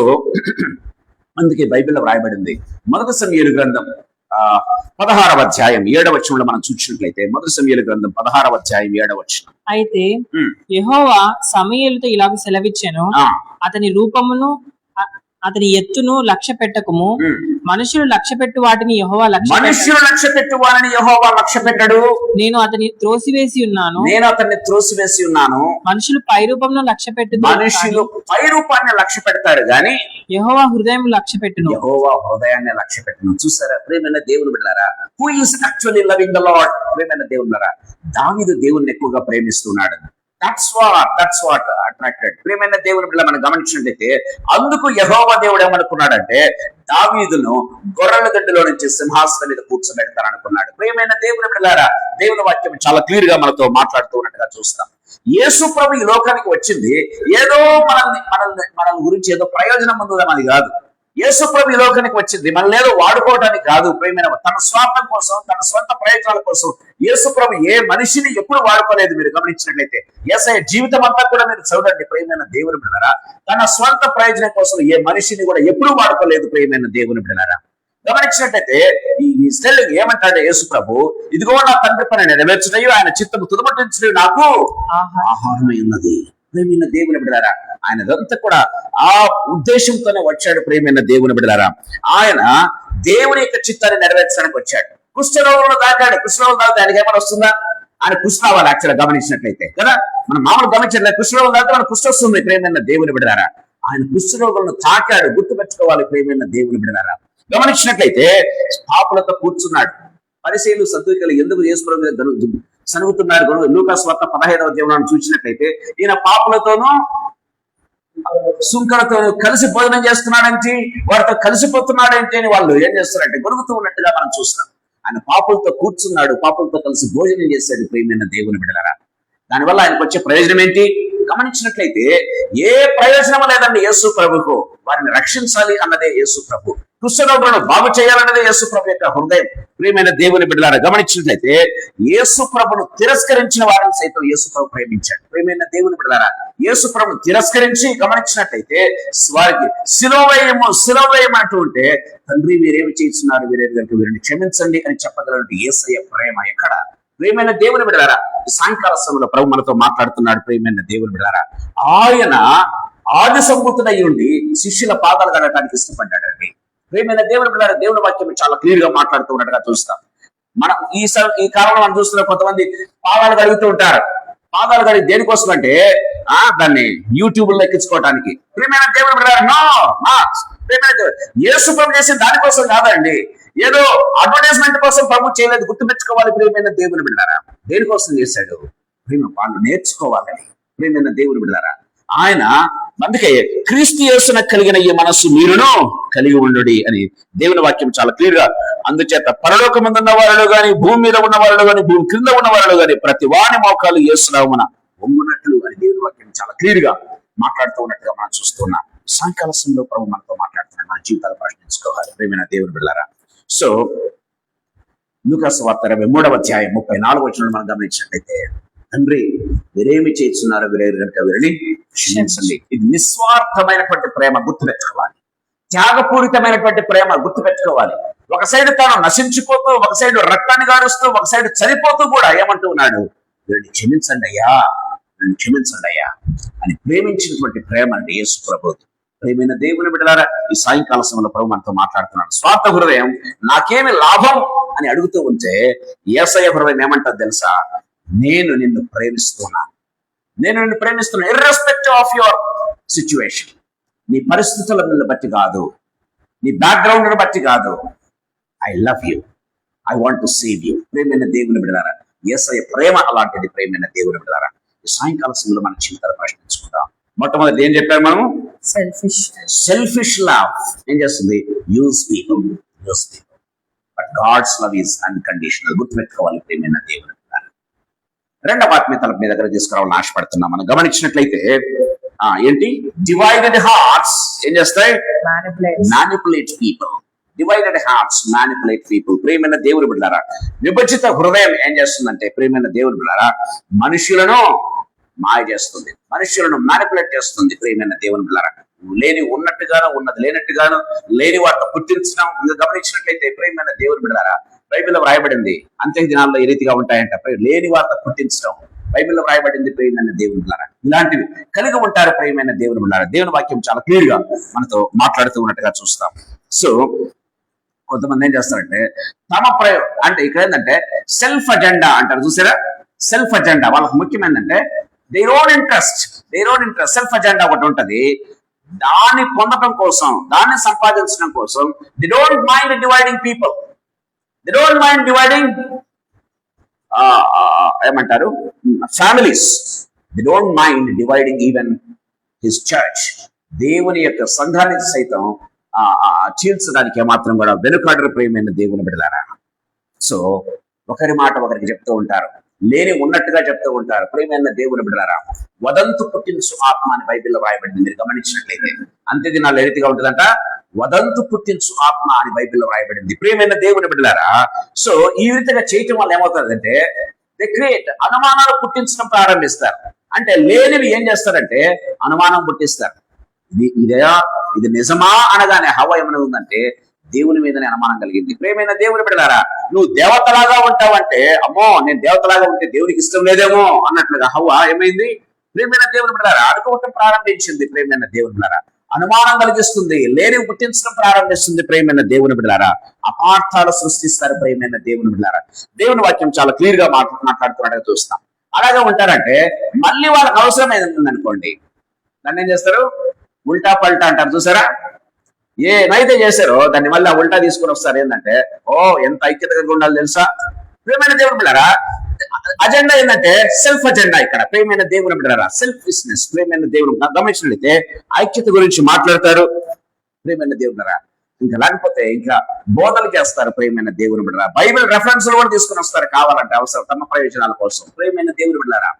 అందుకే బైబిల్లో వ్రాయబడింది. మొదటి సమూయేలు గ్రంథం 16వ అధ్యాయం 7వ వచనంలో మనం చూసినట్లయితే, మొదటి సమూయేలు గ్రంథం 16వ అధ్యాయం 7వ వచనం. అయితే యెహోవా సమూయేలుతో ఇలాగ సెలవిచ్చెను, అతని రూపమును అతని ఎత్తును లక్ష్య పెట్టకము. మనుషులు లక్ష్య పెట్టు వాటిని యెహోవా లక్ష్య పెట్టడు. నేను అతని త్రోసివేసి ఉన్నాను. మనుషులు పై రూపంలో లక్ష్య పెట్టు. మనుషులు పై రూపాన్ని లక్ష్య పెడతారు గాని యెహోవా హృదయం లక్ష్య పెట్టును. యెహోవా హృదయాన్ని లక్ష్య పెట్టును. చూసారా ప్రియమైన దేవుని బిడ్డలారా, who is actually loving the lord. ప్రియమైన దేవుని బిడ్డలారా, దావీదు దేవుణ్ణి ఎక్కువగా ప్రేమిస్తున్నాడు. That's what attracted. ప్రియమైన దేవుని బిడ్డలు మనం గమనించినట్లయితే, అందుకు యెహోవా దేవుడు ఏమనుకున్నాడంటే, దావీదును గొర్రెల దొడ్డిలో నుంచి సింహాసనం మీద కూర్చోబెడతారనుకున్నాడు. ప్రియమైన దేవుని బిడ్డలారా, దేవుని వాక్యం చాలా క్లియర్ గా మనతో మాట్లాడుతూ ఉన్నట్టుగా చూస్తాం. యేసు ప్రభు ఈ లోకానికి వచ్చింది ఏదో మన గురించి ఏదో ప్రయోజనం పొందుదామని కాదు. యేసు ప్రభు ఈ లోకానికి వచ్చింది మనల్ని ఏదో వాడుకోవడానికి కాదు. ప్రియమైన తన స్వార్థం కోసం, తన స్వంత ప్రయోజనాల కోసం యేసు ప్రభు ఏ మనిషిని ఎప్పుడు వాడుకోలేదు. మీరు గమనించినట్లయితే యేసయ్య జీవితం అంతా కూడా మీరు చూడండి ప్రియమైన దేవుని బిడ్డలారా, తన స్వంత ప్రయోజనం కోసం ఏ మనిషిని కూడా ఎప్పుడు వాడుకోలేదు. ప్రియమైన దేవుని బిడ్డలారా, గమనించినట్లయితే ఈ స్టెల్లింగ్ ఏమంటాడు యేసు ప్రభు, ఇదిగో నా తండ్రి పని నెరవేర్చుటయు ఆయన చిత్తము తుదముట్టించుటయు నాకు ఆహారమై ఉన్నది. ప్రియమైన దేవుని బిడ్డలారా, ఆయనదంతా కూడా ఆ ఉద్దేశంతోనే వచ్చాడు. ప్రియమైన దేవుని బిడ్డలారా, ఆయన దేవుని యొక్క చిత్తాన్ని నెరవేర్చడానికి వచ్చాడు. కుష్ఠరోగంలో దాకాడు. కుష్ఠరోగం తాగితే ఆయనకి ఏమైనా వస్తుందా? ఆయన కుష్ఠ రావాలి. యాక్చువల్గా గమనించినట్లయితే కదా, మనం మామూలు గమనించట్లేదు. కుష్ఠరోగం తాగితే మన కుష్ఠ వస్తుంది. ప్రియమైన దేవుని బిడ్డలారా, ఆయన కుష్ఠరోగులను తాకాడు. గుర్తుపెట్టుకోవాలి ప్రియమైన దేవుని బిడ్డలారా. గమనించినట్లయితే పాపులతో కూర్చున్నాడు. పరిసయ్యులు సద్దూకయ్యులు ఎందుకు యేసు ప్రభు మీద సనుగుతున్నారు? లూకాసు వార్త 15వ అధ్యాయం చూసినట్లయితే, ఈయన పాపులతోనూ సుంకరతోనూ కలిసి భోజనం చేస్తున్నాడంటే, వారితో కలిసిపోతున్నాడంటే అని వాళ్ళు ఏం చేస్తారంటే గొరుగుతూ ఉన్నట్టుగా మనం చూస్తాం. ఆయన పాపులతో కూర్చున్నాడు, పాపులతో కలిసి భోజనం చేశాడు. ప్రియమైన దేవుని బిడ్డలారా, దానివల్ల ఆయనకు వచ్చే ప్రయోజనం ఏంటి? గమనించినట్లయితే ఏ ప్రయోజనం లేదండి యేసు ప్రభుకు. వారిని రక్షించాలి అన్నదే యేసు ప్రభు. కుష్ఠరోగులను బాగు చేయాలన్నదే యేసు ప్రభు యొక్క హృదయం. ప్రియమైన దేవుని బిడ్డలారా, గమనించినట్లయితే యేసు ప్రభును తిరస్కరించిన వారిని సైతం యేసు ప్రభు ప్రేమించాడు. ప్రియమైన దేవుని బిడ్డలారా, యేసు ప్రభును తిరస్కరించి గమనించినట్లయితే వారికి శిలోవేయం అంటూ ఉంటే, తండ్రి వీరేమి చేస్తున్నారు, వీరిని క్షమించండి అని చెప్పగలంటే యేసయ్య ప్రేమ ఎక్కడ? ప్రియమైన దేవుని బిడ్డలారా, సాయంకాల సమయంలో ప్రభు మనతో మాట్లాడుతున్నాడు. ప్రియమైన దేవుని బిడ్డలారా, ఆయన ఆది సంభూతుడై ఉండి శిష్యుల పాదాలు కడగడానికి ఇష్టపడ్డాడండి. ప్రియమైన దేవుని బిడ్డలారా, దేవుని వాక్యం చాలా క్లియర్ గా మాట్లాడుతూ ఉన్నట్టుగా చూస్తాం. మనం ఈ కాలంలో మనం చూస్తున్న కొంతమంది పాదాలు కడుగుతూ ఉంటారు. పాదాలు కడిగి దేనికోసం అంటే దాన్ని యూట్యూబ్ లో ఎక్కించుకోవడానికి. ప్రియమైన దేవుని బిడ్డలారా, యేసు ప్రభు చేసిన దానికోసం కాదండి, ఏదో అడ్వర్టైజ్మెంట్ కోసం ప్రభు చేయలేదు. గుర్తుపెట్టుకోవాలి ప్రియమైన దేవుని బిడ్డలారా, దేనికోసం చేశాడు? వాళ్ళు నేర్చుకోవాలని. ప్రియమైన దేవుని బిడ్డలారా, ఆయన అందుకే క్రీస్తు యేసున కలిగిన ఈ మనస్సు మీరును కలిగి ఉండుడి అని దేవుని వాక్యం చాలా క్లియర్ గా. అందుచేత పరలోకమందున్న వారిలో గాని, భూమి మీద ఉన్న వారిలో గాని, భూమి క్రింద ఉన్న వారిలో గాని ప్రతి వాని మోకాలు యేసునామమున వంగునట్లు అని దేవుని వాక్యం చాలా క్లియర్ గా మాట్లాడుతూ ఉన్నట్టుగా మనం చూస్తున్నాం. సాయంకాల సమయంలో ప్రభు మనతో మాట్లాడుతున్నాడు. మన జీవితాలు ప్రశ్నించుకోవాలి ప్రియమైన దేవుని బిడ్డలారా. సో లూకాసు వార్త 23వ అధ్యాయం 34వ వచనం మనం గమనించినట్లయితే, తండ్రి వీరేమి చేస్తున్నారు, వీరేరు కనుక వీరిని క్షమించండి. ఇది నిస్వార్థమైనటువంటి ప్రేమ, గుర్తుపెట్టుకోవాలి. త్యాగపూరితమైనటువంటి ప్రేమ, గుర్తుపెట్టుకోవాలి. ఒక సైడ్ తాను నశించిపోతూ, ఒక సైడ్ రక్తాన్ని గారుస్తూ, ఒక సైడ్ చనిపోతూ కూడా ఏమంటూ ఉన్నాడు, వీరిని క్షమించండి అయ్యా, వీరిని క్షమించండి అయ్యా అని ప్రేమించినటువంటి ప్రేమ అంటే యేసు ప్రభు. ప్రేమైన దేవుని బిడ్డలారా, ఈ సాయంకాల సమయంలో ప్రభు మనతో మాట్లాడుతున్నాడు. స్వార్థ హృదయం నాకేమి లాభం అని అడుగుతూ ఉంటే యేసయ్య హృదయం ఏమంటారు తెలుసా? నేను నిన్ను ప్రేమిస్తున్నాను, నేను నిన్ను ప్రేమిస్తున్నాను. ఇర్రెస్పెక్టివ్ ఆఫ్ యువర్ సిచ్యువేషన్, నీ పరిస్థితులను బట్టి కాదు, నీ బ్యాక్గ్రౌండ్ బట్టి కాదు. I love you, I want to save you. ప్రేమైన దేవుని బిడ్డలారా, యేసయ్య ప్రేమ అలాంటిది. ప్రేమైన దేవుని బిడ్డలారా, ఈ సాయంకాల సమయంలో మన జీవితాలు ప్రశ్నించుకుందాం. మొట్టమొదటి ఏం చెప్పారు మనము? సెల్ఫిష్ లవ్ ఏం చేస్తుంది? Use people. But God's love is unconditional. గుర్తుపెట్టుకోవాలి ప్రేమైన దేవుని. రెండవ ఆత్మీయతల మీ దగ్గర తీసుకురావాలని ఆశపడుతున్నాం. మనం గమనించినట్లయితే ఏంటి? డివైడెడ్ హార్ట్స్ ఏం చేస్తాయి? Manipulate people. Divided hearts manipulate people. ప్రియమైన దేవుని బిడ్డలారా, విభజిత హృదయం ఏం చేస్తుందంటే ప్రియమైన దేవుని బిడ్డలారా, మనుషులను మాయ చేస్తుంది, మనుషులను మ్యానిపులేట్ చేస్తుంది. ప్రియమైన దేవుని బిడ్డలారా, లేని ఉన్నట్టుగాను ఉన్నది లేనట్టుగాను లేని వాటితో పుట్టించడం. ఇంకా గమనించినట్లయితే ప్రియమైన దేవుని బిడ్డలారా, బైబిల్లో వ్రాయబడింది అంత్య దినాల్లో ఏ రీతిగా ఉంటాయంట, లేని వాటితో పుట్టించడం బైబిల్లో వ్రాయబడింది. ప్రియమైన దేవుని బిడ్డలారా, ఇలాంటివి కలిగి ఉంటారు. ప్రియమైన దేవుని బిడ్డలారా, దేవుని వాక్యం చాలా క్లియర్ గా మనతో మాట్లాడుతూ ఉన్నట్టుగా చూస్తాం. సో కొంతమంది ఏం చేస్తారంటే తమ అంటే ఇక్కడ ఏంటంటే సెల్ఫ్ అజెండా అంటారు, చూసారా? సెల్ఫ్ అజెండా వాళ్ళకి ముఖ్యం ఏంటంటే their own interest self agenda ఒకటి ఉంటది. దాన్ని పొందడం కోసం, దాన్ని సంపాదించడం కోసం they don't mind dividing people, they don't mind dividing ఏమంటారు families, they don't mind dividing even his church. దేవుని యొక్క సంఘాన్ని సైతం చీల్చడానికి ఏమాత్రం కూడా వెనుకాడరు. ప్రియమైన దేవుని బిడ్డలారా, సో ఒకరి మాట ఒకరికి చెప్తూ ఉంటారు, లేని ఉన్నట్టుగా చెప్తూ ఉంటారు. ప్రియమైన దేవుని బిడ్డలారా, వదంతు పుట్టించు ఆత్మ అని బైబిల్లో రాయబడింది. మీరు గమనించినట్లయితే అంత్య దినాలు ఏ రీతిగా ఉంటుందంట, వదంతు పుట్టించు ఆత్మ అని బైబిల్లో రాయబడింది. ప్రియమైన దేవుని బిడ్డలారా, సో ఈ రీతిగా చేయటం వల్ల ఏమవుతుందంటే దే క్రియేట్ అనుమానాలు పుట్టించడం ప్రారంభిస్తారు. అంటే లేనివి ఏం చేస్తారంటే అనుమానం పుట్టిస్తారు. ఇది నిజమా అనగానే హవ్వ ఏమైనా ఉందంటే దేవుని మీదనే అనుమానం కలిగింది. ప్రియమైన దేవుని బిడ్డలారా, నువ్వు దేవతలాగా ఉంటావంటే అమ్మో నేను దేవతలాగా ఉంటే దేవునికి ఇష్టం లేదేమో అన్నట్లుగా హవ్వ ఏమైంది? ప్రియమైన దేవుని బిడ్డలారా, అనుకోవటం ప్రారంభించింది. ప్రియమైన దేవుని బిడ్డలారా, అనుమానం కలిగిస్తుంది, లేనివి పుట్టించడం ప్రారంభిస్తుంది. ప్రియమైన దేవుని బిడ్డలారా, అపార్థాలు సృష్టిస్తారు. ప్రియమైన దేవుని బిడ్డలారా, దేవుని వాక్యం చాలా క్లియర్ గా మాట్లాడుతున్నట్టుగా చూస్తాం. అలాగే ఉంటారంటే మళ్ళీ వాళ్ళకి అవసరం ఏదైనా అనుకోండి, దాన్ని ఏం చేస్తారు? ఉల్టా పల్టా అంటారు, చూసారా? ఏమైతే చేశారో దాన్ని మళ్ళీ ఉల్టా తీసుకొని వస్తారు. ఏంటంటే ఎంత ఐక్యతగా ఉండాలి తెలుసా? ప్రియమైన దేవుని బిడ్డలారా, అజెండా ఏంటంటే సెల్ఫ్ అజెండా. ఇక్కడ ప్రియమైన దేవుని బిడ్డలారా, సెల్ఫిష్నెస్. ప్రియమైన దేవుని గమనించినట్లయితే ఐక్యత గురించి మాట్లాడతారు. ప్రియమైన దేవుని బిడ్డలారా, ఇంకా లేకపోతే ఇంకా బోధలు చేస్తారు. ప్రియమైన దేవుని బిడ్డలారా, బైబిల్ రెఫరెన్స్ కూడా తీసుకుని వస్తారు కావాలంటే అవసరం తమ ప్రయోజనాల కోసం. ప్రియమైన దేవుని బిడ్డలారా,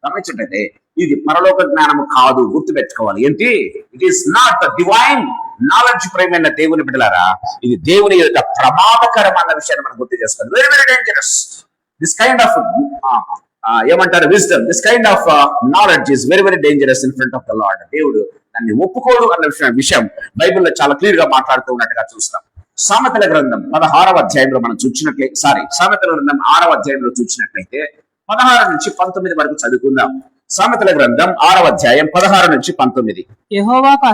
గమనించినట్లయితే ఇది పరలోక జ్ఞానము కాదు, గుర్తుపెట్టుకోవాలి. ఏంటి? It is not divine knowledge. ప్రియమైన దేవుని బిడ్డలారా, ఇది దేవుని యొక్క ప్రమాదకరం అన్న విషయాన్ని మనం గుర్తు చేసుకోవాలి. Very very dangerous. This kind of ఏమంటారు wisdom, this kind of knowledge is very very dangerous in front of the lord. దేవుడు దాన్ని ఒప్పుకోడు అన్న విషయం బైబిల్లో చాలా క్లియర్ గా మాట్లాడుతూ ఉన్నట్టుగా చూస్తాం. సామెతల గ్రంథం 16వ అధ్యాయంలో మనం చూసినట్లయితే సామెతల గ్రంథం 6వ అధ్యాయంలో చూసినట్లయితే 16 నుంచి 19 వరకు చదువుకుందాం. సామెతల గ్రంథం 6వ అధ్యాయం 16 నుంచి 19. యెహోవాకు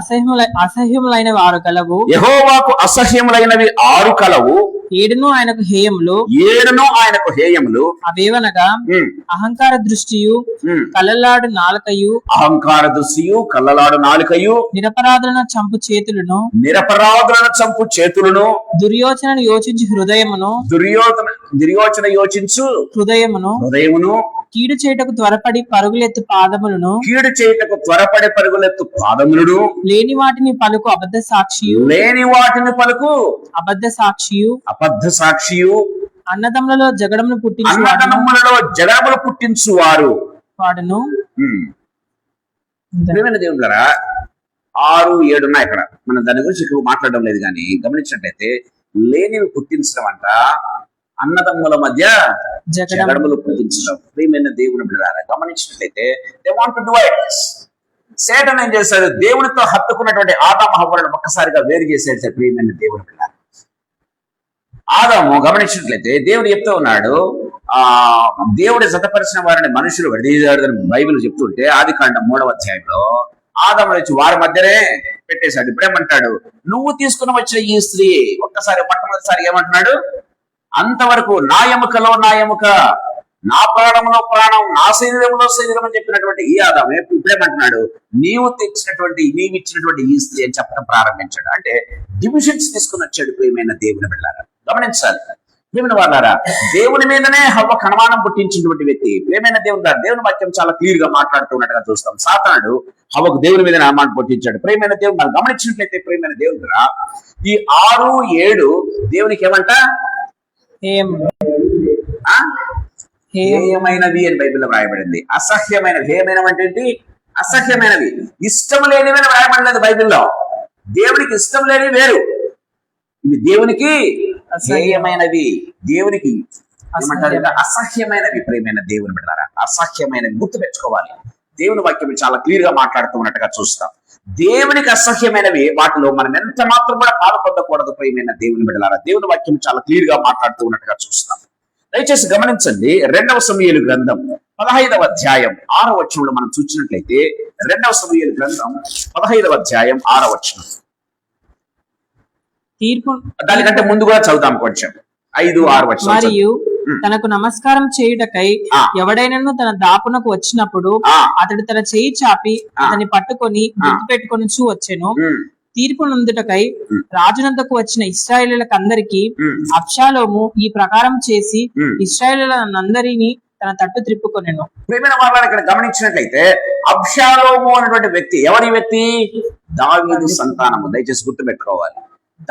అసహ్యములైనవి 6 కలవు, యెహోవాకు అసహ్యములైనవి 6 కలవు, 7 ఆయనకు హేయములు. అవేవనగా అహంకార దృష్టియు, కళ్ళలాడు నాలుకయు, నిరపరాధులను చంపు చేతులను, దుర్యోచనను యోచించు హృదయమును, కీడు చేయుటకు త్వరపడి పరుగులెత్తు పాదములను, లేని వాటిని పలుకు అబద్ధ సాక్షియు, అన్నదమ్ములలో జగడమును పుట్టించువారు వాడును. దేవులారా 6, 7 ఉన్నాయి ఇక్కడ. మనం దాని గురించి ఎక్కువ మాట్లాడడం లేదు, కానీ గమనించినట్లయితే లేనివి పుట్టించడం అంట, అన్నదమ్ముల మధ్య జగడములు పుట్టించడం. ప్రియమైన దేవుని బిడ్డలారా, గమనించినట్లయితే they want to divide. Satan ఏం చేశాడు? దేవునితో హత్తుకున్నటువంటి ఆదాము హవ్వలను ఒక్కసారిగా వేరు చేసేసాడు. ప్రియమైన దేవుని బిడ్డలారా, ఆదాము గమనించినట్లయితే దేవుడు చెప్తూ ఉన్నాడు, దేవుడి జతపరిచిన వారిని మనుషులు విడదీశాడని బైబిల్ చెప్తుంటే ఆదికాండం 3వ అధ్యాయంలో ఆదాము వచ్చి వారి మధ్యనే పెట్టేశాడు. ఇప్పుడేమంటాడు? నువ్వు తీసుకుని వచ్చిన ఈ స్త్రీ, ఒక్కసారి మొట్టమొదటిసారి ఏమంటున్నాడు? అంతవరకు నా ఎముకలో నా ఎముక, నా ప్రాణంలో ప్రాణం, నా శరీరంలో శరీరం అని చెప్పినటువంటి ఈ ఆదాము ఇప్పుడేమంటున్నాడు? నీవు ఇచ్చినటువంటి ఈ స్త్రీ అని చెప్పడం ప్రారంభించాడు. అంటే డివిజన్స్ తీసుకుని వచ్చాడు. ప్రియమైన దేవుని బిడ్డలారా, గమనించాలి. ప్రియమైన వాళ్ళారా, దేవుని మీదనే హవ్వ అనుమానం పుట్టించినటువంటి వ్యక్తి. ప్రియమైన దేవుని వాక్యం చాలా క్లియర్ గా మాట్లాడుతున్నట్టుగా చూస్తాం. సాతానుడు హవ్వకు దేవుని మీద అనుమానం పుట్టించాడు. ప్రియమైన దేవుడు మనం గమనించినట్లయితే ప్రియమైన దేవుని ద్వారా ఈ 6, 7 దేవునికి ఏమంట? హేయమైనవి అని బైబిల్లో వ్రాయబడింది. అసహ్యమైనవి. హేయమైనవి అంటే ఏంటి? అసహ్యమైనవి, ఇష్టం లేనివి అని వ్రాయబడలేదు బైబిల్లో. దేవుడికి ఇష్టం లేనివి వేరు, ఇవి దేవునికి అసహ్యమైనవి, దేవునికి ఏమంటారు ఇంకా అసహ్యమైనవి. ప్రియమైన దేవుని బిడ్డలారా, అసహ్యమైనవి గుర్తు పెట్టుకోవాలి. దేవుని వాక్యం చాలా క్లియర్ గా మాట్లాడుతూ ఉన్నట్టుగా చూస్తాం. దేవునికి అసహ్యమైనవి వాటిలో మనం ఎంత మాత్రం కూడా పాలు పొందకూడదు. ప్రియమైన దేవుని బిడ్డలారా, దేవుని వాక్యం చాలా క్లియర్ గా మాట్లాడుతూ ఉన్నట్టుగా చూస్తాం. దయచేసి గమనించండి. 2వ సమూయేలు గ్రంథం 15వ అధ్యాయం 6వ వచనంలో మనం చూసినట్లయితే 2వ సమూయేలు గ్రంథం 15వ అధ్యాయం 6వ వచనం. తీర్పు దానికంటే ముందు కూడా చదువుతాం కొంచెం. 5-6 వచనం. మరియు తనకు నమస్కారం చేయుటకై ఎవడైనను తన దాపునకు వచ్చినప్పుడు అతడు తన చేయి చాపి అతన్ని పట్టుకొని గుర్తు పెట్టుకొని వచ్చెను. తీర్పు నందుటకై రాజునంతకు వచ్చిన ఇశ్రాయేలులకందరికీ అబ్షాలోము ఈ ప్రకారం చేసి ఇశ్రాయేలులందరినీ తన తట్టు త్రిప్పుకొనెను. ప్రియమైన వారు ఇక్కడ గమనించినట్లయితే అబ్షాలోము అనేటువంటి వ్యక్తి ఎవరి వ్యక్తి? దావీదు సంతానము. దయచేసి గుర్తుపెట్టుకోవాలి.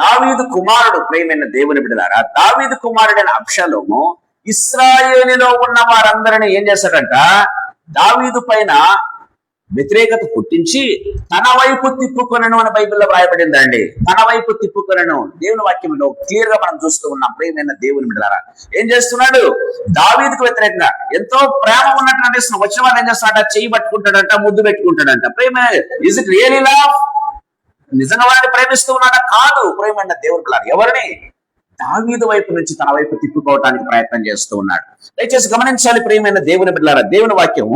దావీదు కుమారుడు. ప్రియమైన దేవుని బిడ్డలారా, దావీదు కుమారుడైన అబ్షాలోము ఇశ్రాయేలులో ఉన్న వారందరినీ ఏం చేశాడంట? దావీదు పైన వ్యతిరేకత పుట్టించి తన వైపు తిప్పుకొనను అని బైబిల్లో వ్రాయబడిందండి. తన వైపు తిప్పుకొనను. దేవుని వాక్యంలో క్లియర్ గా మనం చూస్తూ ఉన్నాం. ప్రియమైన దేవుని బిడ్డలారా, ఏం చేస్తున్నాడు? దావీదుకు వ్యతిరేకంగా ఎంతో ప్రేమ ఉన్నట్టు నటిస్తున్నాడు. వచ్చిన వాళ్ళు ఏం చేస్తాడంట? చెయ్యి పట్టుకుంటాడంట, ముద్దు పెట్టుకుంటాడంట. ప్రేమ ఇస్ ఇట్ రియలీ లవ్? నిజంగా వారిని ప్రేమిస్తూ ఉన్నాడా? కాదు. ప్రేమైన దేవుని బిడ్డలారా, ఎవరిని? దావీదు వైపు నుంచి తన వైపు తిప్పుకోవడానికి ప్రయత్నం చేస్తూ ఉన్నాడు. దయచేసి గమనించాలి. ప్రియమైన దేవుని బిడ్డలారా, దేవుని వాక్యం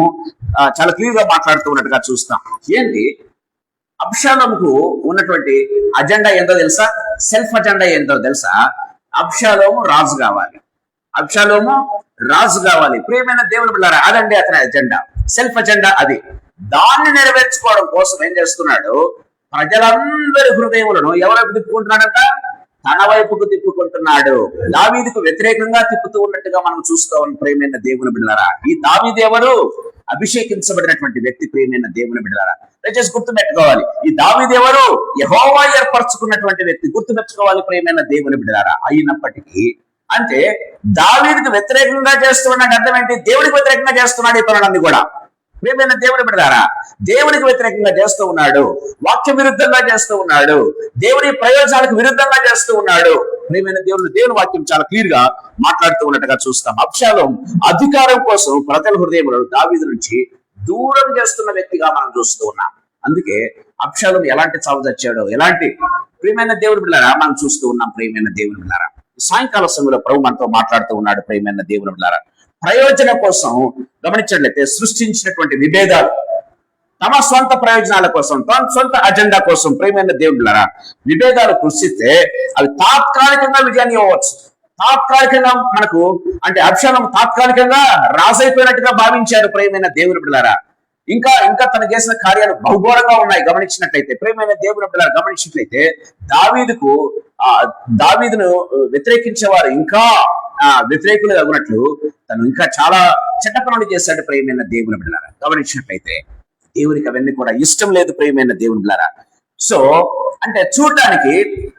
చాలా క్లియర్ గా మాట్లాడుతూ ఉన్నట్టుగా చూస్తాం. ఏంటి అబ్షాలోముకు ఉన్నటువంటి అజెండా ఏందో తెలుసా? సెల్ఫ్ అజెండా ఏందో తెలుసా? అబ్షాలోము రాజు కావాలి, అబ్షాలోము రాజు కావాలి. ప్రియమైన దేవుని బిడ్డలారా, అదండి అతని అజెండా, సెల్ఫ్ అజెండా. అది దాన్ని నెరవేర్చుకోవడం కోసం ఏం చేస్తున్నాడు? ప్రజలందరి హృదయములను ఎవరైపు తిప్పుకుంటున్నాడంట? తన వైపుకు తిప్పుకుంటున్నాడు. దావీదుకు వ్యతిరేకంగా తిప్పుతూ ఉన్నట్టుగా మనం చూస్తామని. ప్రియమైన దేవుని బిడ్డలారా, ఈ దావీదు ఎవరు? అభిషేకించబడినటువంటి వ్యక్తి. ప్రియమైన దేవుని బిడ్డలారా, దయచేసి గుర్తుపెట్టుకోవాలి. ఈ దావీదు ఎవరు? యెహోవా ఏర్పరచుకున్నటువంటి వ్యక్తి. గుర్తుపెట్టుకోవాలి ప్రియమైన దేవుని బిడ్డలారా. అయినప్పటికీ అంటే దావీదుకు వ్యతిరేకంగా చేస్తున్నాడు అర్థం ఏంటి? దేవుడికి వ్యతిరేకంగా చేస్తున్నాడు ఈ పనులన్నీ కూడా. ప్రియమైన దేవుని బిడ్డలారా, దేవునికి వ్యతిరేకంగా చేస్తూ ఉన్నాడు, వాక్య విరుద్ధంగా చేస్తూ ఉన్నాడు, దేవుని ప్రయోజనాలకు విరుద్ధంగా చేస్తూ ఉన్నాడు. ప్రియమైన దేవుని వాక్యం చాలా క్లియర్ గా మాట్లాడుతూ ఉన్నట్టుగా చూస్తాం. అబ్షాలోము అధికారం కోసం ప్రజల హృదయములను దావీదు నుంచి దూరం చేస్తున్న వ్యక్తిగా మనం చూస్తూ ఉన్నాం. అందుకే అబ్షాలోము ఎలాంటి చావు చచ్చాడో, ఎలాంటి ప్రియమైన దేవుని బిడ్డలారా మనం చూస్తూ ఉన్నాం. ప్రియమైన దేవుని బిడ్డలారా, సాయంకాల సమయంలో ప్రభు మనతో మాట్లాడుతూ ఉన్నాడు. ప్రియమైన దేవుని బిడ్డలారా, ప్రయోజనం కోసం గమనించినట్లయితే సృష్టించినటువంటి విభేదాలు తమ సొంత ప్రయోజనాల కోసం, తమ సొంత అజెండా కోసం ప్రియమైన దేవుళ్ళారా విభేదాలు సృష్టిస్తే అవి తాత్కాలికంగా విజయాన్ని ఇవ్వచ్చు. తాత్కాలికంగా మనకు అంటే అబ్షాలోము తాత్కాలికంగా రాజైపోయినట్టుగా భావించారు. ప్రియమైన దేవుని బిడ్డలారా, ఇంకా తను చేసిన కార్యాలు బహుఘోరంగా ఉన్నాయి. గమనించినట్లయితే ప్రియమైన దేవుని బిడ్డలారా, గమనించినట్లయితే దావీదును వ్యతిరేకించేవారు ఇంకా వ్యతిరేకులు అగునట్లు తను ఇంకా చాలా చెడ్డ పనులు చేశాడు. ప్రియమైన దేవుని బిడ్డలారా, గమనించినట్లయితే దేవునికి అవన్నీ కూడా ఇష్టం లేదు. ప్రియమైన దేవుని బిడ్డలారా, సో అంటే చూడటానికి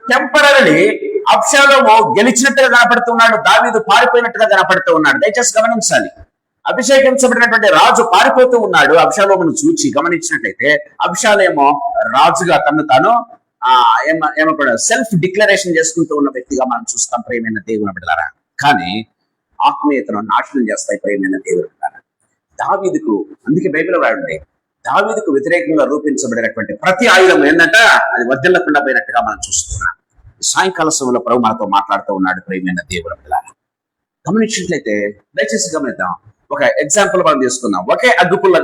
టెంపరరీ అబ్షాలోము గెలిచినట్టుగా కనపడుతున్నాడు, దావీదు పారిపోయినట్టుగా కనపడుతూ ఉన్నాడు. దయచేసి గమనించాలి. అభిషేకించబడినటువంటి రాజు పారిపోతూ ఉన్నాడు. అబ్షాలోమును చూచి గమనించినట్లయితే అబ్షాలోము రాజుగా తను తాను ఏమన్నా సెల్ఫ్ డిక్లరేషన్ చేసుకుంటూ ఉన్న వ్యక్తిగా మనం చూస్తాం. ప్రియమైన దేవుని బిడ్డలారా, కానీ ఆత్మీయతను నాశనం చేస్తాయి. ప్రియమైన దేవుని బిడ్డలారా, దావీదుకు అందుకే బైబిల్ రాయండి, దావీదుకు వ్యతిరేకంగా రూపించబడినటువంటి ప్రతి ఆయుధం ఏంటంట అది వర్ధిల్లకుండా పోయినట్టుగా మనం చూస్తున్నాం. సాయంకాల సమయంలో ప్రభు మనతో మాట్లాడుతూ ఉన్నాడు. ప్రియమైన దేవుని బిడ్డలారా, గమనించినట్లయితే దయచేసి గమనిద్దాం. ఒక ఎగ్జాంపుల్ మనం తీసుకుందాం. ఒకే అగ్గిపుల్ల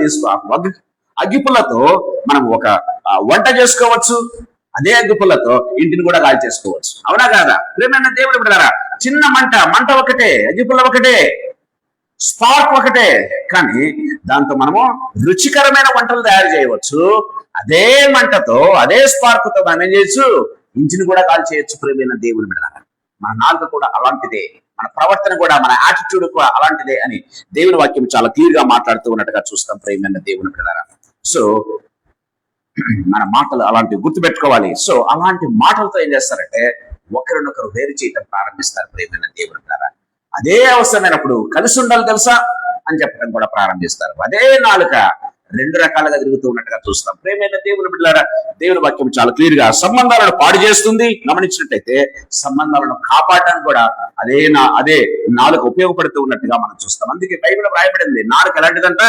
అగ్గిపుల్లతో మనం ఒక వంట చేసుకోవచ్చు, అదే అగ్గిపుల్లతో ఇంటిని కూడా గాలి చేసుకోవచ్చు. అవునా కాదా? ప్రియమైన దేవుని బిడ్డలారా, చిన్న మంట ఒకటే, అగ్గిపుల్ల ఒకటే, స్పార్క్ ఒకటే, కానీ దాంతో మనము రుచికరమైన వంటలు తయారు చేయవచ్చు. అదే మంటతో అదే స్పార్క్ తో మనం ఏం చేయొచ్చు? ఇంటిని కూడా గాలి చేయొచ్చు. ప్రియమైన దేవుని బిడ్డలారా, మన నాలుక కూడా అలాంటిదే, మన ప్రవర్తన కూడా, మన యాటిట్యూడ్ కూడా అలాంటిదే అని దేవుని వాక్యం చాలా క్లియర్ గా మాట్లాడుతూ ఉన్నట్టుగా చూస్తాం. ప్రియమైన దేవుని బిడ్డలారా, సో మన మాటలు అలాంటివి గుర్తుపెట్టుకోవాలి. సో అలాంటి మాటలతో ఏం చేస్తారంటే ఒకరినొకరు వేరు చేయటం ప్రారంభిస్తారు. ప్రియమైన దేవుని బిడ్డలారా, అదే అవసరమైనప్పుడు కలిసి ఉండాలి తెలుసా అని చెప్పడం కూడా ప్రారంభిస్తారు. అదే నాలుక రెండు రకాలుగా తిరుగుతూ ఉన్నట్టుగా చూస్తాం. ప్రేమైన దేవుని బిడ్డలారా, దేవుని వాక్యం చాలా క్లియర్ గా సంబంధాలను పాడు చేస్తుంది. గమనించినట్టయితే సంబంధాలను కాపాడడానికి కూడా అదే నాలుక ఉపయోగపడుతూ ఉన్నట్టుగా మనం చూస్తాం. అందుకే బైబిల్ రాయబడింది, నాలుక ఎలాంటిదంట?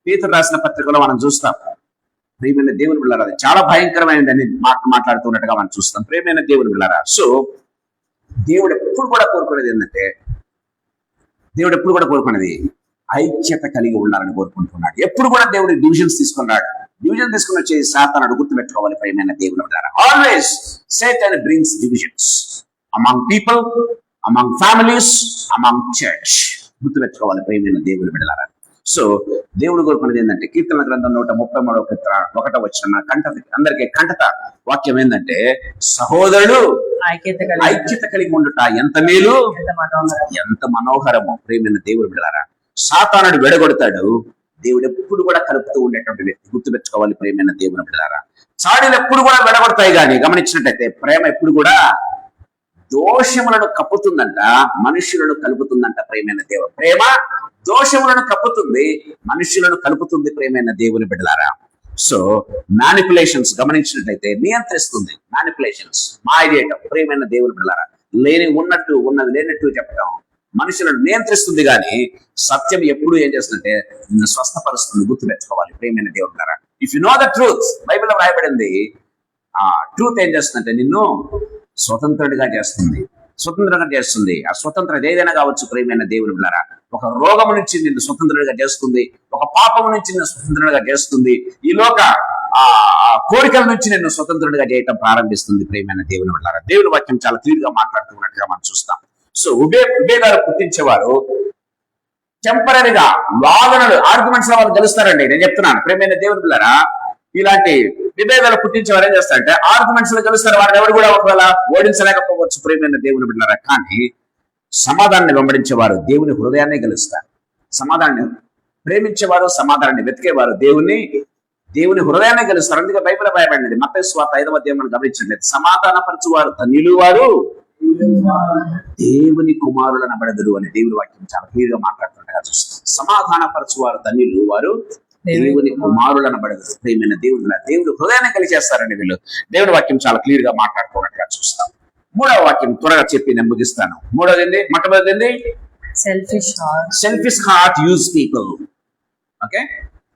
పేతురు రాసిన పత్రికలో మనం చూస్తాం. ప్రియమైన దేవుని బిడ్డలారా, అది చాలా భయంకరమైనదని మాట్లాడుతున్నట్టుగా మనం చూస్తాం. ప్రియమైన దేవుని బిడ్డలారా, సో దేవుడు ఎప్పుడు కూడా కోరుకునేది ఏంటంటే, ఐక్యత కలిగి ఉండాలని కోరుకుంటున్నాడు. ఎప్పుడు కూడా దేవుడు డివిజన్స్ తీసుకున్నాడు. డివిజన్ తీసుకుని వచ్చే సాతానుడు గుర్తుపెట్టుకోవాలి. ప్రియమైన దేవుని బిడ్డలారా, always Satan brings divisions among people, among families, among church. గుర్తుపెట్టుకోవాలి ప్రియమైన దేవుని బిడ్డలారా. సో దేవుడు కోరుకునేది ఏంటంటే, కీర్తన గ్రంథం 133:1 అందరికీ కంటత వాక్యం ఏంటంటే, సహోదరుడు ఐక్యత కలిగి ఉండుట ఎంత మేలు, ఎంత మనోహరము. ప్రియమైన దేవుడు బిడ్డలారా, సాతానుడు విడగొడతాడు, దేవుడు ఎప్పుడు కూడా కలుపుతూ ఉండేటువంటి వ్యక్తి. గుర్తుపెట్టుకోవాలి ప్రియమైన దేవుని బిడ్డలారా. చాడీలు ఎప్పుడు కూడా విడగొడతాయి, కానీ గమనించినట్టయితే ప్రేమ ఎప్పుడు కూడా దోషములను కప్పుతుందంట, మనుషులను కలుపుతుందంట. ప్రియమైన దేవుడు, ప్రేమ దోషములను కప్పుతుంది, మనుషులను కలుపుతుంది. ప్రియమైన దేవుని బిడ్డలారా, సో మ్యానిపులేషన్స్ గమనించినట్లయితే నియంత్రిస్తుంది. మ్యానిపులేషన్స్, మాయ చేయటం. ప్రియమైన దేవుని బిడ్డలారా, ఉన్నది లేనట్టు చెప్పడం మనుషులను నియంత్రిస్తుంది, కానీ సత్యం ఎప్పుడు ఏం చేస్తుందంటే నిన్ను స్వస్థపరుస్తుంది. గుర్తుపెట్టుకోవాలి ప్రియమైన దేవుని బిడ్డలారా. If you know the truth, బైబిల్లో రాయబడింది, ట్రూత్ ఏం చేస్తుందంటే నిన్ను స్వతంత్రుడిగా చేస్తుంది. ఆ స్వతంత్రత ఏదైనా కావచ్చు. ప్రియమైన దేవుని బిడ్డలారా, ఒక రోగం నుంచి నిన్ను స్వతంత్రుడిగా చేస్తుంది, ఒక పాపం నుంచి నిన్ను స్వతంత్రుడిగా చేస్తుంది, ఈ లోక కోరికల నుంచి నిన్ను స్వతంత్రుడిగా చేయటం ప్రారంభిస్తుంది. ప్రియమైన దేవుని బిడ్డలారా, దేవుని వాక్యం చాలా క్లియర్ గా మాట్లాడుతున్నట్టుగా మనం చూస్తాం. సో విభేదాలు పుట్టించేవారు టెంపరీగా వాదనలు, ఆర్గ్యుమెంట్స్ లో వాళ్ళు గెలుస్తారండి. నేను చెప్తున్నాను ప్రియమైన దేవుని బిడ్డలారా, ఇలాంటి విభేదాలు పుట్టించే వారు ఏం చేస్తారంటే ఆర్గ్యుమెంట్స్ లో గెలుస్తారు. వారిని ఎవరు కూడా ఒకవేళ ఓడించలేకపోవచ్చు. ప్రియమైన దేవుని బిడ్డలారా, కానీ సమాధానాన్ని వెంబడించేవారు దేవుని హృదయాన్ని గెలుస్తారు. సమాధానాన్ని ప్రేమించేవారు, సమాధానాన్ని వెతికేవారు దేవుని హృదయాన్ని గెలుస్తారు. అందుకే బైబిల్ రాయబడినది, మత్తయి సువార్త 5వ అధ్యాయం గమనించండి, సమాధానపరచువారు ధన్యులు, దేవుని కుమారులను అనబడదురు అని దేవుని వాక్యం చాలా క్లియర్ గా మాట్లాడుతుండగా చూస్తాం. సమాధానపరచువారు ధన్యులు, వారు దేవుని కుమారులను అనబడదురు. ప్రియమైన దేవుని హృదయాన్ని కలిచేస్తారండి వీళ్ళు. దేవుని వాక్యం చాలా క్లియర్ గా మాట్లాడుతున్నట్టుగా చూస్తాం. 3వ వాక్యం త్వరగా చెప్పి నేను ముగిస్తాను. మొట్టమొదటిది selfish heart use people. Okay,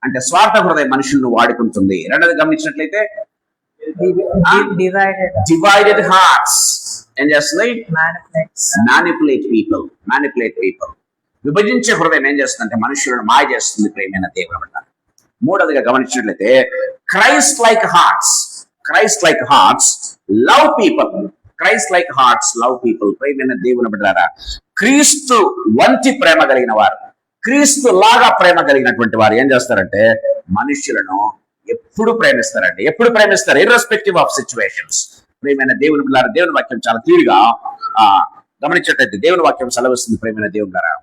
అంటే స్వార్థ హృదయం మనుషులను వాడుకుంటుంది. రెండోది గమనించినట్లయితే డివైడెడ్ హార్ట్స్ ఏం చేస్తుంది? Manipulate people. విభజించే హృదయం ఏం చేస్తుందంటే మనుషులను మాయ చేస్తుంది. ప్రియమైన దేవుని బిడ్డ. మూడవదిగా గమనించినట్లయితే Christ like hearts love people. ప్రియమైన దేవుని బిడ్డలారా, క్రీస్తు వంటి ప్రేమ కలిగిన వారు, క్రీస్తు లాగా ప్రేమ కలిగినటువంటి వారు ఏం చేస్తారంటే మనుషులను ఎప్పుడు ప్రేమిస్తారు, ఇర్రెస్పెక్టివ్ ఆఫ్ సిచ్యువేషన్స్. ప్రియమైన దేవుని బిడ్డలారా, దేవుని వాక్యం చాలా క్లియర్ గా గమనించినట్లయితే దేవుని వాక్యం సెలవిస్తుంది. ప్రియమైన దేవుని బిడ్డలారా,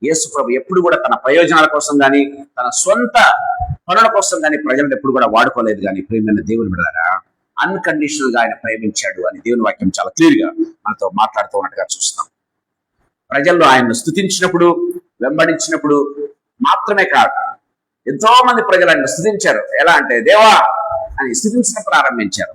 యేసు ప్రభు ఎప్పుడు కూడా తన ప్రయోజనాల కోసం గాని తన సొంత పనుల కోసం గాని ప్రజలను ఎప్పుడు కూడా వాడుకోలేదు. కానీ ప్రియమైన దేవుని బిడ్డలారా, అన్కండిషనల్ గా ఆయన ప్రేమించాడు అని దేవుని వాక్యం చాలా క్లియర్ గా మనతో మాట్లాడుతూ ఉన్నట్టుగా చూస్తాం. ప్రజల్లో ఆయన్ను స్తుతించినప్పుడు, వెంబడించినప్పుడు మాత్రమే కాదు, ఎంతో మంది ప్రజలు ఆయన స్తుతించారు. ఎలా అంటే దేవా అని స్తుతించడం ప్రారంభించారు.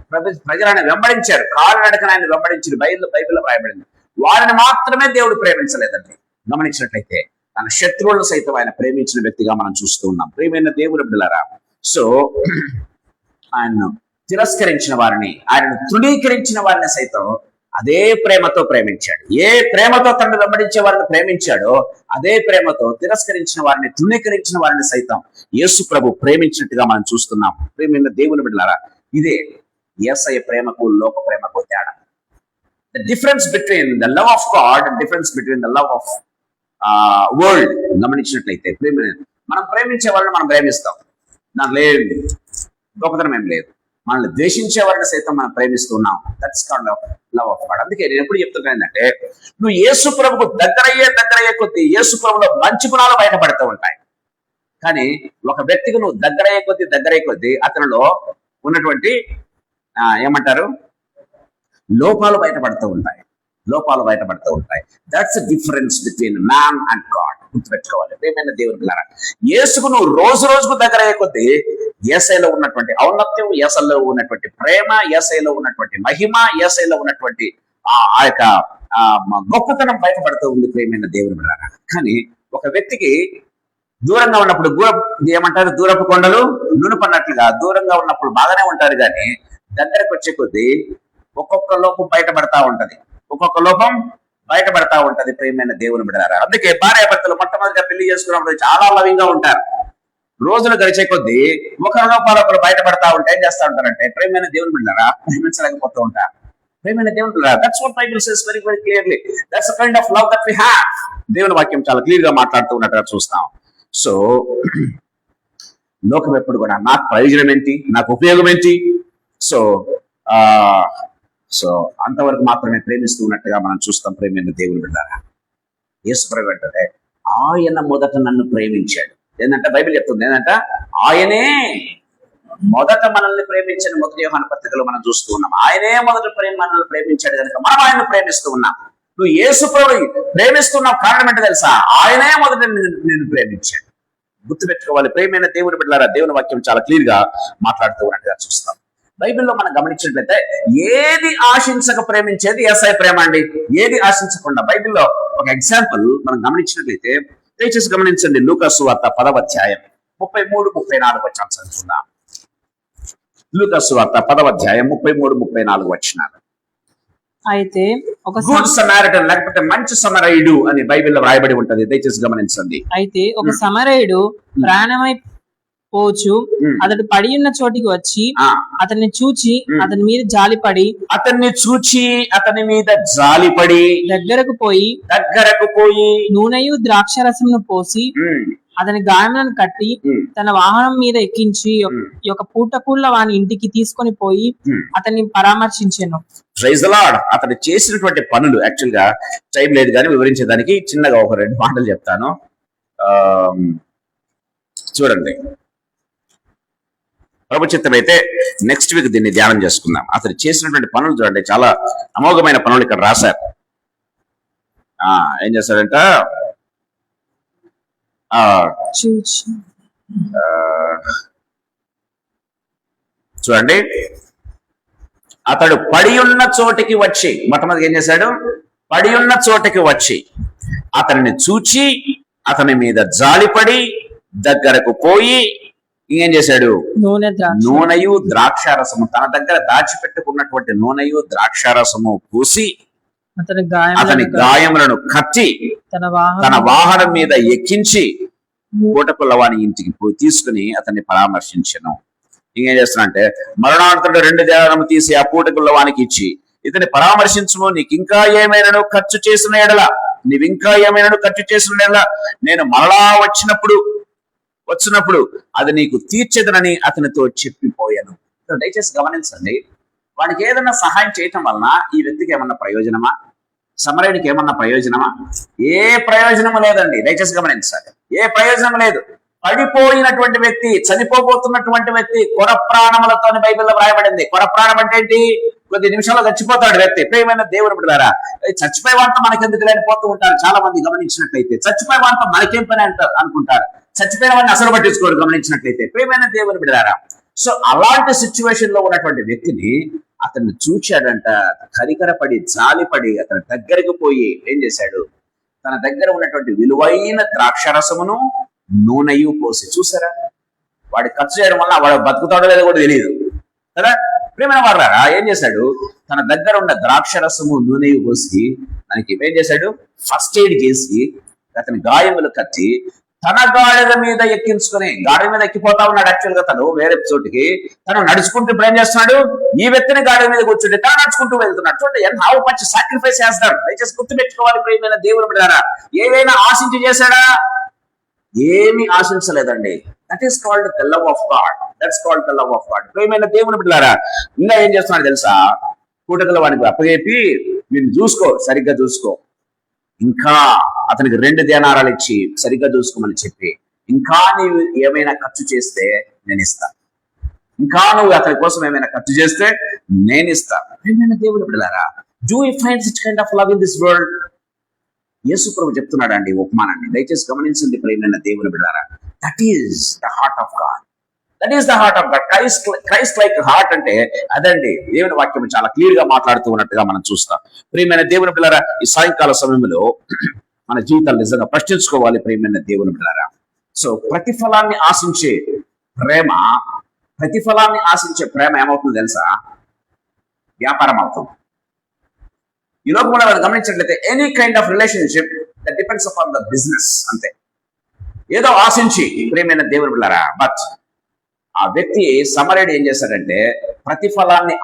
ప్రజలు ఆయన వెంబడించారు, కాలు నడకన ఆయన వెంబడించారు. బైబిల్లో రాయబడింది. వారిని మాత్రమే దేవుడు ప్రేమించలేదండి. గమనించినట్లయితే తన శత్రువులను సైతం ఆయన ప్రేమించిన వ్యక్తిగా మనం చూస్తూ ఉన్నాం. ప్రియమైన దేవుని బిడ్డలారా, సో ఆయన్ను తిరస్కరించిన వారిని, ఆయనను తృణీకరించిన వారిని సైతం అదే ప్రేమతో ప్రేమించాడు. ఏ ప్రేమతో తనను వెంబడించే వారిని ప్రేమించాడో అదే ప్రేమతో తిరస్కరించిన వారిని, తృణీకరించిన వారిని సైతం యేసు ప్రభు ప్రేమించినట్టుగా మనం చూస్తున్నాం. ప్రియమైన దేవుని బిడ్డలారా, ఇదే యేసయ్య ప్రేమకు లోక ప్రేమకు తేడా. The difference between the love of God and difference between the love of world. గమనించినట్లయితే మనం ప్రేమించే వాళ్ళని మనం ప్రేమిస్తాం, దాని లేదు గొప్పతనం ఏం లేదు. మనల్ని ద్వేషించే వారిని సైతం మనం ప్రేమిస్తున్నాం. That's called love of God. అందుకే నేను ఎప్పుడు చెప్తున్నా ఏంటంటే, నువ్వు యేసు ప్రభుకు దగ్గరయ్యే కొద్దీ యేసు ప్రభులో మంచి గుణాలు బయటపడుతూ ఉంటాయి. కానీ ఒక వ్యక్తికి నువ్వు దగ్గరయ్యే కొద్దీ అతనిలో ఉన్నటువంటి ఏమంటారు లోపాలు బయటపడుతూ ఉంటాయి. లోపాలు బయటపడుతూ ఉంటాయి. That's difference between man and God. గుర్తుపెట్టుకోవాలి ప్రియమైన దేవుని పిల్లరా. యేసుకు నువ్వు రోజు రోజుకు దగ్గర అయ్యే కొద్దీ యేసయ్యలో ఉన్నటువంటి ఔన్నత్యం, యేసయ్యలో ఉన్నటువంటి ప్రేమ, యేసయ్యలో ఉన్నటువంటి మహిమ, యేసయ్యలో ఉన్నటువంటి ఆ యొక్క గొప్పతనం బయటపడుతూ ఉంది ప్రియమైన దేవుని పిల్లరా. కానీ ఒక వ్యక్తికి దూరంగా ఉన్నప్పుడు ఏమంటారు, దూరపు కొండలు నునుపన్నట్లుగా దూరంగా ఉన్నప్పుడు బాగానే ఉంటారు, కానీ దగ్గరకు వచ్చే కొద్దీ ఒక్కొక్క లోపం బయటపడతా ఉంటది, ఒక్కొక్క లోపం బయటపడతా ఉంటది ప్రియమైన దేవుని బిడ్డలారా. అందుకే భార్యాభర్తలు మొట్టమొదటిగా పెళ్లి చేసుకున్నప్పుడు చాలా లవింగా ఉంటారు. రోజులు గడిచే కొద్దీ ఒకరి లోపాలు ఒకరు బయటపడతా ఉంటే ఏం చేస్తా ఉంటారంటే ప్రియమైన దేవుని బిడ్డలారా ప్రేమించలేకపోతూ ఉంటారు. ప్రియమైన దేవుని బిడ్డలారా, that's what Bible says very very clearly. That's the kind of love that we have. దేవుని వాక్యం చాలా క్లియర్ గా మాట్లాడుతూ ఉన్నట్టుగా చూస్తాం. సో లోకం ఎప్పుడు కూడా నాకు ప్రయోజనం ఏంటి, నాకు ఉపయోగం ఏంటి, సో అంతవరకు మాత్రమే ప్రేమిస్తూ ఉన్నట్టుగా మనం చూస్తాం ప్రేమైన దేవుని బిడ్డలారా. యేసు ప్రభు అంటే ఆయన మొదట నన్ను ప్రేమించాడు. ఏంటంటే బైబిల్ చెప్తుంది ఏంటంట, ఆయనే మొదట మనల్ని ప్రేమించిన 1 యోహాను పత్రికలో మనం చూస్తూ ఉన్నాం. ఆయనే మొదట మనల్ని ప్రేమించాడు కనుక మనం ఆయన్ని ప్రేమిస్తూ ఉన్నాం. నువ్వు యేసు ప్రభు ప్రేమిస్తున్నావు కారణం ఏంటో తెలుసా, ఆయనే మొదట నేను ప్రేమించాడు. గుర్తుపెట్టుకోవాలి ప్రేమైన దేవుని బిడ్డలారా. దేవుని వాక్యం చాలా క్లియర్ గా మాట్లాడుతూ ఉన్నట్టుగా చూస్తాం. బైబిల్లో మనం గమనించినట్లయితే ఏది ఆశించక ప్రేమించేది యేసయ్య ప్రేమ అండి, ఏది ఆశించకుండా. బైబిల్లో ఒక ఎగ్జాంపుల్ మనం గమనించినట్లయితే దయచేసి గమనించండి. లూకా సువార్త 10వ అధ్యాయం 33-34 వచనాలు చదువుకుందాం. లూకా సువార్త 10వ అధ్యాయం 33-34 వచనాలు. అయితే ఒక గుడ్ సమరైటన్ లేకపోతే మంచి సమరయుడు అని బైబిల్లో రాయబడి ఉంటది. దయచేసి గమనించండి. అయితే ఒక సమరయుడు ప్రాణమై పోచు అతడు పడి ఉన్న చోటికి వచ్చి అతన్ని చూచి అతని మీద జాలిపడి దగ్గరకు పోయి నూనెయు ద్రాక్షరసమును పోసి అతని గాయములను కట్టి తన వాహనం మీద ఎక్కించి ఒక పూటకూళ్ళ వాని ఇంటికి తీసుకొని పోయి అతన్ని పరామర్శించాను. Praise the lord. అతను చేసినటువంటి పనులు యాక్చువల్ గా టైం లేదు కానీ వివరించేదానికి చిన్నగా ఒక 2 మాటలు చెప్తాను. చూడండి, ప్రభు చిత్తమైతే నెక్స్ట్ వీక్ దీన్ని ధ్యానం చేసుకుందాం. అతను చేసినటువంటి పనులు చూడండి, చాలా అమోఘమైన పనులు ఇక్కడ రాశారు. ఏం చేశారంట, చూడండి, అతడు పడి ఉన్న చోటికి వచ్చి, మొట్టమొదటి ఏం చేశాడు, పడి ఉన్న చోటికి వచ్చి అతనిని చూచి అతని మీద జాలిపడి దగ్గరకు పోయి ఇంకేం చేశాడు, నూనెయు ద్రాక్షారసము, తన దగ్గర దాచిపెట్టుకున్నటువంటి నూనెయు ద్రాక్షారసము పూసి అతని గాయములను కట్టి తన వాహనం మీద ఎక్కించి పూటకుల్లవాని ఇంటికి పోయి తీసుకుని అతన్ని పరామర్శించను. ఇంకేం చేస్తున్నా అంటే మరణాంతరుడు 2 దేనారము తీసి ఆ పూటకుల్లవానికి ఇచ్చి ఇతని పరామర్శించము, నీకు ఇంకా ఏమైనా ఖర్చు చేసిన ఎడల, నేను మరలా వచ్చినప్పుడు అది నీకు తీర్చెదనని అతనితో చెప్పిపోయాను. దయచేసి గమనించండి, వాడికి ఏదైనా సహాయం చేయటం వలన ఈ వ్యక్తికి ఏమన్నా ప్రయోజనమా, సమరయుడికి ఏమన్నా ప్రయోజనమా? ఏ ప్రయోజనము లేదండి. దయచేసి గమనించాలి, ఏ ప్రయోజనం లేదు. పడిపోయినటువంటి వ్యక్తి, చనిపోబోతున్నటువంటి వ్యక్తి కొర ప్రాణములతో బైబిల్లో రాయబడింది. కొర ప్రాణం అంటే ఏంటి, కొద్ది నిమిషాల్లో చచ్చిపోతాడు వ్యక్తి. ప్రియమైన దేవుని బిడ్డలారా, చచ్చిపోయే వాళ్ళతో మనకెందుకు లేనిపోతూ ఉంటారు చాలా మంది. గమనించినట్లయితే చచ్చిపోయే వాళ్ళతో మనకేం పని అనుకుంటారు, చచ్చిపోయిన వాడిని అసలు పట్టించుకోరు. గమనించినట్లయితే ప్రియమైన దేవుని బిడ్డలారా, సో అలాంటి సిచ్యువేషన్ లో ఉన్నటువంటి వ్యక్తిని అతన్ని చూచాడంట, కరికరపడి జాలిపడి అతని దగ్గరికి పోయి ఏం చేశాడు, తన దగ్గర ఉన్నటువంటి విలువైన ద్రాక్షరసమును నూనెయు పోసి, చూసారా, వాడి ఖర్చు చేయడం వల్ల వాడు బతుకుతాడో లేదో కూడా తెలియదు కదా. ప్రియమైన వారులారా, ఏం చేశాడు, తన దగ్గర ఉన్న ద్రాక్షరసము నూనెయు పోసి దానికి ఏం చేశాడు, ఫస్ట్ ఎయిడ్ చేసి అతని గాయములు కట్టి తన గాడిద మీద ఎక్కించుకుని, గాడిద మీద ఎక్కిపోతా ఉన్నాడు. యాక్చువల్ గా తను వేరే చోటికి తను నడుచుకుంటూ ఇప్పుడు ఏం చేస్తున్నాడు, ఈ వ్యక్తిని గాడిద మీద కూర్చుంటే తను నడుచుకుంటూ వెళ్తున్నాడు. చూడండి, హౌ మచ్ సాక్రిఫైస్ చేస్తాడు. దయచేసి గుర్తుపెట్టుకోవాలి ప్రియమైన దేవుని బిడ్డలారా. ఏదైనా ఆశించి చేశాడా, ఏమి ఆశించలేదండి. That is called the love of God. That's called the love of God. ప్రియమైన దేవుని బిడ్డలారా, ఇంకా ఏం చేస్తున్నాడు తెలుసా, పూటకల వానికి అప్పగేపి వీడిని చూసుకో, సరిగ్గా చూసుకో, ఇంకా అతనికి 2 దేనారాలు ఇచ్చి సరిగ్గా చూసుకోమని చెప్పి, ఇంకా నీవు ఏమైనా ఖర్చు చేస్తే నేను ఇస్తా, ఇంకా నువ్వు అతని కోసం ఏమైనా ఖర్చు చేస్తే నేను ఇస్తా. ప్రియమైన దేవుని బిడ్డలారా, Do we find such kind of love in this world? యేసు ప్రభు చెప్తున్నాడు అండి ఉపమానాన్ని, దయచేసి గమనించండి ప్రియమైన దేవుని బిడ్డలారా. That is the heart of God. That is the heart of God. Christ like heart అంటే అదండి. దేవుని వాక్యం చాలా క్లియర్ గా మాట్లాడుతూ ఉన్నట్టుగా మనం చూస్తాం. ప్రియమైన దేవుని బిడ్డలారా, ఈ సాయంకాల సమయంలో మన జీవితాలు నిజంగా ప్రశ్నించుకోవాలి ప్రియమైన దేవుని బిడ్డలారా. సో ప్రతిఫలాన్ని ఆశించే ప్రేమ ఏమవుతుందో తెలుసా? వ్యాపారం అవుతుంది. ఈ లోకం కూడా మనం గమనించినట్లయితే any kind of relationship that depends upon the business. అంతే, ఏదో ఆశించి ప్రియమైన దేవుని బిడ్డలారా. బట్ ఆ వ్యక్తి సమరేడు ఏం చేశాడంటే ప్రతిఫలాన్ని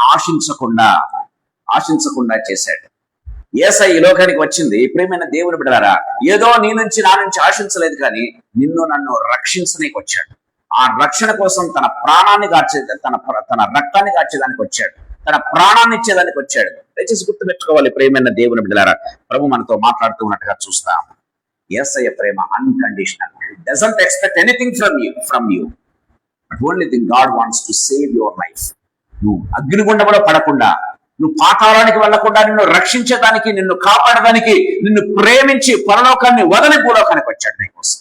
ఆశించకుండా చేశాడు. యేసయ్య ఈ లోకానికి వచ్చింది ప్రియమైన దేవుని బిడ్డలారా ఏదో నా నుంచి ఆశించలేదు, కానీ నన్ను రక్షించడానికి వచ్చాడు. ఆ రక్షణ కోసం తన ప్రాణాన్ని తన రక్తాన్ని గార్చేదానికి వచ్చాడు, తన ప్రాణాన్ని ఇచ్చేదానికి వచ్చాడు. దయచేసి గుర్తుపెట్టుకోవాలి ప్రియమైన దేవుని బిడ్డలారా. ప్రభు మనతో మాట్లాడుతూ ఉన్నట్టుగా చూస్తాం. యేసయ్య ప్రేమ unconditional. Doesn't expect anything from you but only thing God wants to save your life. నువ్వు అగ్నిగుండంలో పడకుండా, నువ్వు పాతాళానికి వెళ్లకుండా నిన్ను రక్షించడానికి, నిన్ను కాపాడడానికి, నిన్ను ప్రేమించి పరలోకాన్ని వదిలి భూలోకానికి వచ్చాడు నీకోసం.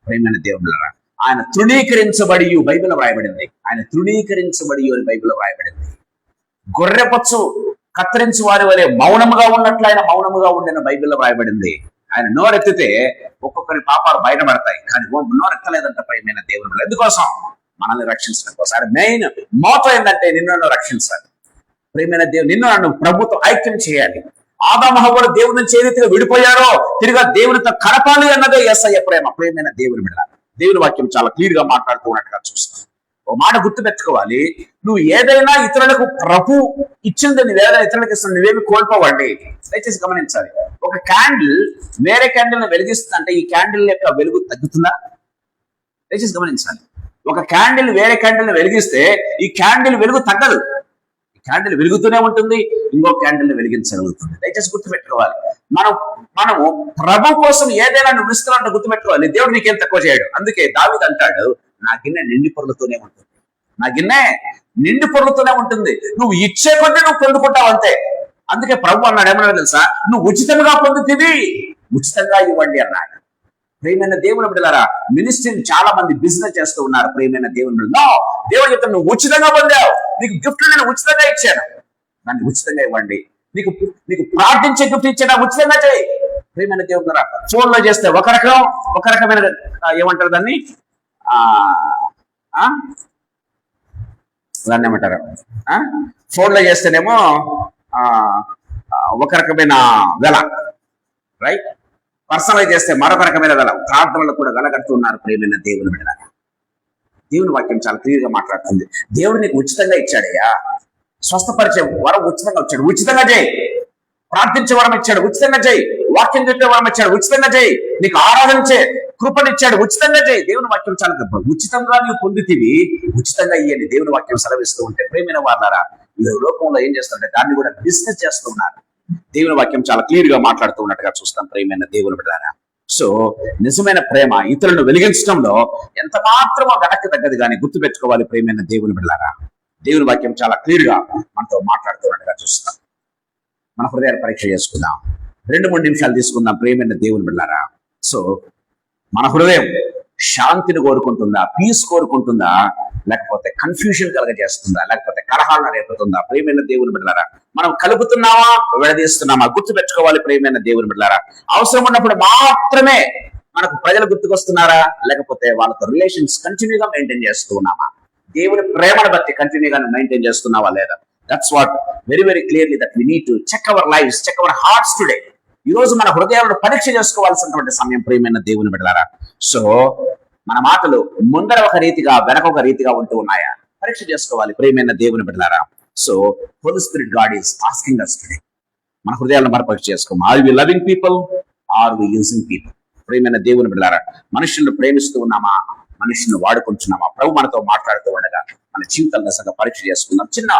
ప్రియమైన దేవుళ్ళరా, ఆయన తృణీకరించబడి బైబిల్ వ్రాయబడింది. ఆయన తృణీకరించబడి అని బైబిల్ వ్రాయబడింది. గొర్రెపచ్చు కత్తిరించి వారి వలె మౌనముగా ఉన్నట్లు ఆయన మౌనముగా ఉండిన బైబిల్లో వ్రాయబడింది. ఆయన నోరెత్తితే ఒక్కొక్కరి పాపాలు బయటపడతాయి, కానీ నోరెత్తలేదంట ప్రియమైన దేవుళ్ళు. ఎందుకోసం? మనల్ని రక్షించడం కోసం. ఆయన మెయిన్ మోటో ఏంటంటే నిన్ను రక్షించాలి. ప్రియమైన దేవుడు నిన్ను నన్ను ప్రభుత్వం ఐక్యం చేయాలి. ఆదాము హవ్వలు దేవుని నుంచి ఏ రీతిగా విడిపోయారో తిరిగా దేవునితో కలపాలి అన్నదే యేసయ్య ప్రేమ. ప్రియమైన దేవుని బిడ్డ, దేవుని వాక్యం చాలా క్లియర్ గా మాట్లాడుతూ ఉన్నట్టుగా చూస్తాం. ఓ మాట గుర్తుపెట్టుకోవాలి, నువ్వు ఏదైనా ఇతరులకు ప్రభు ఇచ్చింది నువ్వేదైనా ఇతరులకు ఇస్తున్నా నువ్వేమి కోల్పోవండి. దయచేసి గమనించాలి. ఒక క్యాండిల్ వేరే క్యాండిల్ ని వెలిగిస్తుందంటే ఈ క్యాండిల్ యొక్క వెలుగు తగ్గుతుందా? దయచేసి గమనించాలి. ఒక క్యాండిల్ వేరే క్యాండిల్ ని వెలిగిస్తే ఈ క్యాండిల్ వెలుగు తగ్గదు. క్యాండిల్ వెలుగుతూనే ఉంటుంది, ఇంకో క్యాండిల్ వెలిగించగలుగుతుంది. దయచేసి గుర్తుపెట్టుకోవాలి. మనము ప్రభు కోసం ఏదైనా నువ్వు ఇస్తున్నట్టు గుర్తుపెట్టుకోవాలి. దేవుడు నీకేం తక్కువ చేయడు. అందుకే దావీదు అంటాడు, నా గిన్నె నిండి పొర్లుతూనే ఉంటుంది. నా గిన్నె నిండి పొర్లుతూనే ఉంటుంది. నువ్వు ఇచ్చే కొద్దీ నువ్వు పొందుకుంటావు అంతే. అందుకే ప్రభు అన్నాడు, ఏమన్నా తెలుసా? నువ్వు ఉచితంగా పొందుతీవి, ఉచితంగా ఇవ్వండి అన్నాడు. ప్రియమైన దేవుని బిడ్డలారా, మినిస్ట్రీని చాలా మంది బిజినెస్ చేస్తూ ఉన్నారు. ప్రియమైన దేవుని బిడ్డ, దేవుడు చెప్తాను, నువ్వు ఉచితంగా పొందావు, నీకు గిఫ్ట్ నేను ఉచితంగా ఇచ్చాను, దాన్ని ఉచితంగా ఇవ్వండి. నీకు ప్రార్థించే గిఫ్ట్ ఇచ్చాను, ఉచితంగా చేయి. ప్రియమైన దేవుని బిడ్డలారా, ఫోన్ లో చేస్తే ఒక రకమైన ఏమంటారు దాన్ని ఏమంటారు, ఫోన్ లో చేస్తేనేమో ఒక రకమైన వెల, రైట్? పర్సనలైజ్ చేస్తే మరొక రకమైన వెల. ప్రార్థనలు కూడా వెలగడుతున్నారు ప్రియమైన దేవుని బిడ్డలారా. దేవుని వాక్యం చాలా క్లియర్ గా మాట్లాడుతుంది. దేవుడు నీకు ఉచితంగా ఇచ్చాడయ్యా. స్వస్థపరిచే వరం ఉచితంగా వచ్చాడు, ఉచితంగా చేయి. ప్రార్థించే వరం ఇచ్చాడు, ఉచితంగా చేయి. వాక్యం చెప్పే వరం ఇచ్చాడు, ఉచితంగా చేయి. నీకు ఆరాధించే కృపనిచ్చాడు, ఉచితంగా చేయి. దేవుని వాక్యం చాలా గొప్ప. ఉచితంగా నీవు పొందుతీవి, ఉచితంగా ఇయ్యండి. దేవుని వాక్యం సెలవిస్తూ ఉంటే ప్రియమైన వాళ్ళారా, ఈ లోకంలో ఏం చేస్తుంటే దాన్ని కూడా బిజినెస్ చేస్తూ ఉన్నారు. దేవుని వాక్యం చాలా క్లియర్ గా మాట్లాడుతూ ఉన్నట్టుగా చూస్తాం ప్రియమైన దేవుని బిడ్డలారా. సో నిజమైన ప్రేమ ఇతరులను వెలిగించడంలో ఎంత మాత్రమో వెనక్కి తగ్గదు. కానీ గుర్తుపెట్టుకోవాలి ప్రియమైన దేవుని బిడ్డలారా, దేవుని వాక్యం చాలా క్లియర్ గా మనతో మాట్లాడుతూ ఉన్నట్టుగా చూస్తాం. మన హృదయాన్ని పరీక్ష చేసుకుందాం. 2-3 నిమిషాలు తీసుకుందాం ప్రియమైన దేవుని బిడ్డలారా. సో మన హృదయం శాంతిని కోరుకుంటుందా, పీస్ కోరుకుంటుందా, లేకపోతే కన్ఫ్యూజన్ కలగజేస్తుందా, లేకపోతే కలహాలను రేపుతుందా? ప్రియమైన దేవుని బిడ్డలారా, మనం కలుపుతున్నామా, విడదీస్తున్నామా? గుర్తుపెట్టుకోవాలి ప్రియమైన దేవుని బిడ్డలారా. అవసరం ఉన్నప్పుడు మాత్రమే మనకు ప్రజలు గుర్తుకొస్తున్నారా, లేకపోతే వాళ్ళతో రిలేషన్స్ కంటిన్యూగా మెయింటైన్ చేస్తూ ఉన్నామా? దేవుని ప్రేమను బట్టి కంటిన్యూగా మెయింటైన్ చేస్తున్నావా లేదా? That's what very very clearly that we need to check our lives, check our hearts today. ఈ రోజు మన హృదయాలను పరీక్ష చేసుకోవాల్సినటువంటి సమయం ప్రియమైన దేవుని బిడ్డలారా. సో మన మాటలు ముందర ఒక రీతిగా వెనక ఒక రీతిగా ఉంటూ ఉన్నాయా? పరీక్ష చేసుకోవాలి ప్రియమైన దేవుని బిడ్డలారా. So Holy Spirit God is asking us today, మన హృదయాలను మనం పరీక్ష చేసుకోవాలి. Are we loving people, are we using people? ప్రియమైన దేవుని బిడ్డలారా, మనుషులను ప్రేమిస్తూ ఉన్నామా, మనుషులను వాడుకుంటున్నామా? ప్రభు మనతో మాట్లాడుతూ ఉండగా మన జీవితాలను నిజంగా పరీక్ష చేసుకుందాం. చిన్న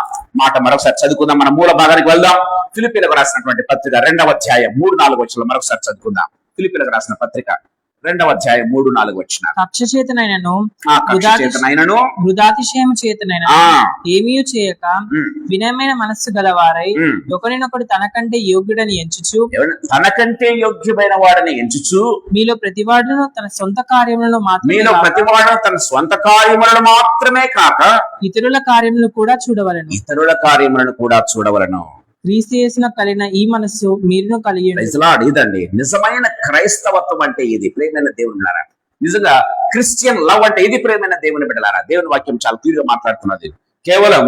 మాట మరొకసారి చదువుకుందాం. మన మూల భాగానికి వెళ్దాం. ఫిలిప్పీలకు రాసినటువంటి పత్రిక 2వ అధ్యాయం 3-4 వచనాలు మరొకసారి చదువుకుందాం. ఫిలిప్పీలకు రాసిన పత్రిక 2వ అధ్యాయం 3-4 వచనాలు. కక్ష చేతనైనను కక్ష చేతనైనను వృధాతిశయము చేతనైన ఏమీ చేయక వినయమైన మనస్సు గలవారై ఒకరినొకడు తనకంటే యోగ్యుడని ఎంచుచు, తనకంటే యోగ్యమైన వాడని ఎంచుచు, మీలో ప్రతివాడును తన సొంత కార్యములను మాత్రమే కాక ఇతరుల కార్యములను కూడా చూడవలెను. క్రీస్తు యేసున కలిగిన ఈ మనస్సు మీరును కలిగి ఇదండి నిజమైన క్రైస్తవత్వం అంటే ఇది. ప్రేమైన దేవుని బిడ్డలారా, నిజంగా క్రిస్టియన్ లవ్ అంటే ఇది. ప్రేమైన దేవుని బిడ్డలారా, దేవుని వాక్యం చాలా క్లియర్ గా మాట్లాడుతున్నది. కేవలం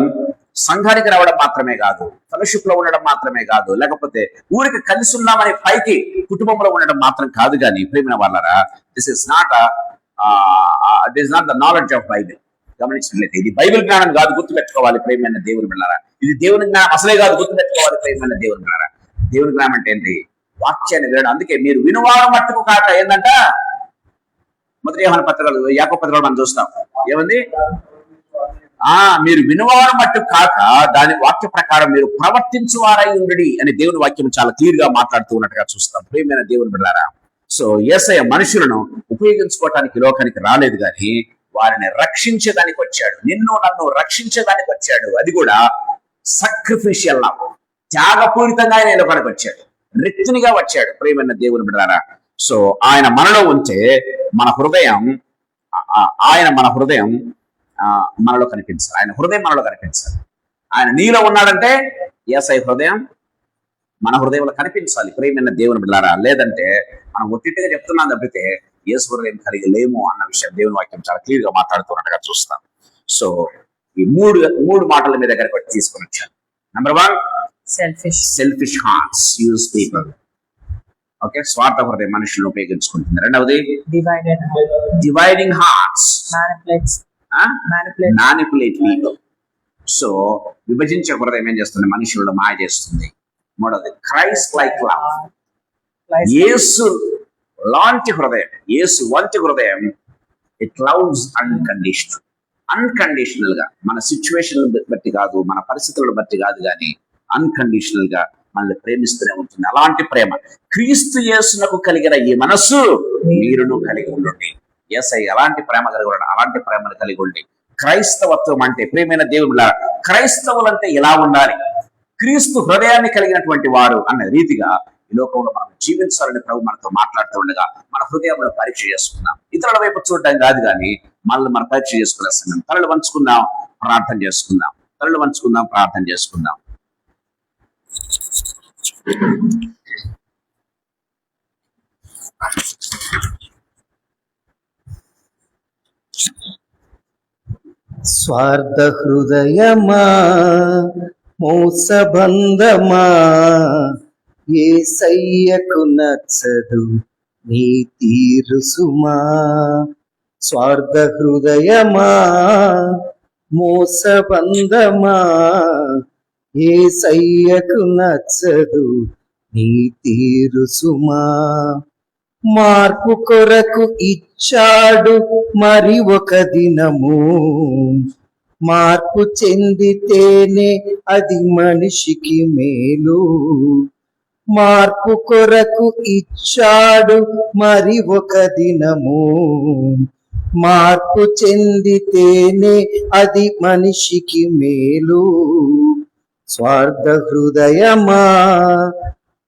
సంఘానికి రావడం మాత్రమే కాదు, ఫెలోషిప్ లో ఉండడం మాత్రమే కాదు, లేకపోతే ఊరికి కలిసి ఉన్నామని పైకి కుటుంబంలో ఉండడం మాత్రం కాదు. కానీ ప్రేమైన వాళ్ళారా, this is not the knowledge of Bible. గమనించినట్లయితే ఇది బైబిల్ జ్ఞానం కాదు, గుర్తుపెట్టుకోవాలి ప్రేమైన దేవుని బిడ్డలారా. ఇది దేవుని జ్ఞానం అసలే కాదు, గుర్తుపెట్టుకోవాలి ప్రేమైన దేవుని బిడ్డలారా. దేవుని జ్ఞానం అంటే ఏంటి? వాక్యాన్ని వినడం. అందుకే మీరు వినువారు మట్టుకు కాక ఏంటంట, మొదటి యోహాను పత్రికలు, యాకోబు పత్రికలు మనం చూస్తాం. ఏమంది? మీరు వినువారు మట్టుకు కాక దాని వాక్య ప్రకారం మీరు ప్రవర్తించువారై ఉండి అని దేవుని వాక్యం చాలా క్లియర్ గా మాట్లాడుతూ ఉన్నట్టుగా చూస్తాం ప్రియమైన దేవుని బిడ్డలారా. సో యేసయ్య మనుషులను ఉపయోగించుకోవటానికి లోకానికి రాలేదు, కానీ వారిని రక్షించేదానికి వచ్చాడు. నిన్ను నన్ను రక్షించేదానికి వచ్చాడు. అది కూడా సాక్రిఫిషియల్ లవ్, త్యాగపూరితంగా ఆయన లోకానికి వచ్చాడు, రిక్తునిగా వచ్చాడు ప్రియమైన దేవుని బిడ్డలారా. సో ఆయన మనలో ఉంటే మన హృదయం మనలో కనిపించాలి. ఆయన హృదయం మనలో కనిపించాలి. ఆయన నీలో ఉన్నాడంటే యేసయ్య హృదయం మన హృదయంలో కనిపించాలి ప్రియమైన దేవుని బిడ్డలారా. లేదంటే మనం ఒట్టిగా చెప్తున్నాం తప్పితే యేసు హృదయం కలిగి లేము అన్న విషయం దేవుని వాక్యం చాలా క్లియర్ గా మాట్లాడుతున్నట్టుగా చూస్తాం. సో ఈ మూడు మాటల మీద దగ్గరకు వచ్చి తీసుకొని వచ్చాను. Number 1, selfish hearts use people. Okay, స్వార్థ హృదయం మనుషులను ఉపయోగించుకుంటుంది. రెండవది dividing hearts, manipulate people. So విభజించే హృదయం ఏం చేస్తుంది? మనుషులను మాయ చేస్తుంది. మూడవది క్రైస్ట్ లైక్ లవ్, యేసు లాంటి హృదయం, యేసు వంటి హృదయం. ఇట్ లవ్స్ అన్కండిషనల్ గా, మన సిచ్యువేషన్ బట్టి కాదు, మన పరిస్థితులను బట్టి కాదు, కానీ అన్కండిషనల్ గా మనల్ని ప్రేమిస్తూనే ఉంటుంది. అలాంటి ప్రేమ క్రీస్తు యేసునకు కలిగిన ఈ మనస్సు మీరును కలిగి ఉండండి. యేసయ్య అలాంటి ప్రేమ కలిగి ఉండండి, అలాంటి ప్రేమను కలిగి ఉండి. క్రైస్తవత్వం అంటే ప్రియమైన దేవుళ్ళ, క్రైస్తవులంటే ఎలా ఉండాలి, క్రీస్తు హృదయాన్ని కలిగినటువంటి వారు అన్న రీతిగా ఈ లోకంలో మనం జీవించాలని ప్రభు మనతో మాట్లాడుతూ ఉండగా మన హృదయంలో పరీక్ష చేసుకుందాం. ఇతరుల వైపు చూడటం కాదు, కానీ మనల్ని మనం పరీక్ష చేసుకునే సమయం. తలలు వంచుకుందాం, ప్రార్థన చేసుకుందాం. స్వార్థ హృదయమా, మోసబంధమా, యేసయ్యకు నచ్చదు నీ తీరు సుమా. స్వార్థ హృదయమా, మోసబంధమా, యేసయ్యకు నచ్చదు నీ తీరు సుమా. మార్పు కొరకు ఇచ్చాడు మరి ఒక దినము, మార్పు చెందితేనే అది మనిషికి మేలు. మార్పు కొరకు ఇచ్చాడు మరి ఒక దినము, మార్పు చెందితేనే అది మనిషికి మేలు. స్వార్థ హృదయమా,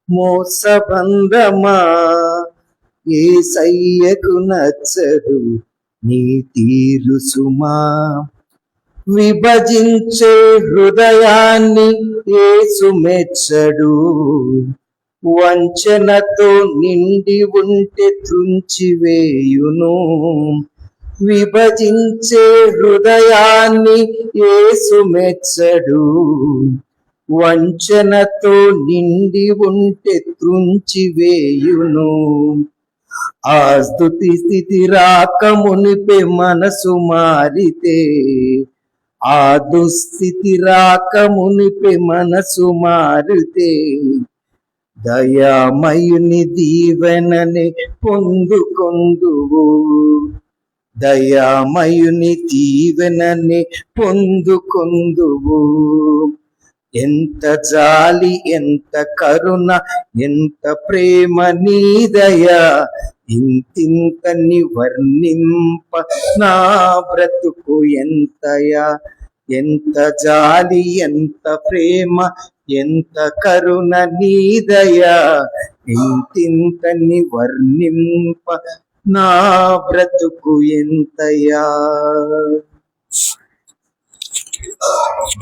మోసబంధమా, యేసయ్యకు నచ్చదు నీ తీరు సుమా. విభజించే హృదయాన్ని యేసు మెచ్చడు, వంచనతో నిండి ఉంటే త్రుంచివేయును. విభజించే హృదయాన్ని యేసు మెచ్చడు, వంచనతో నిండి ఉంటే త్రుంచివేయును. ఆ స్తుతి స్థితి రాక మునిపే మనసు మారితే, ఆ దుస్థితి రాక మునిపే మనసు మారితే, దయామయుని దీవెనని పొందుకొందువు, దయామయుని దీవెనని పొందుకొందువు. ఎంత జాలి ఎంత కరుణ ఎంత ప్రేమ నీదయా, ఇంతింతని వర్ణింప నా బ్రతుకు ఎంతయా. ఎంత జాలి ఎంత ప్రేమ ఎంత కరుణ నీదయా, ఇంతింతని వర్ణింప నా బ్రతుకు ఎంతయా.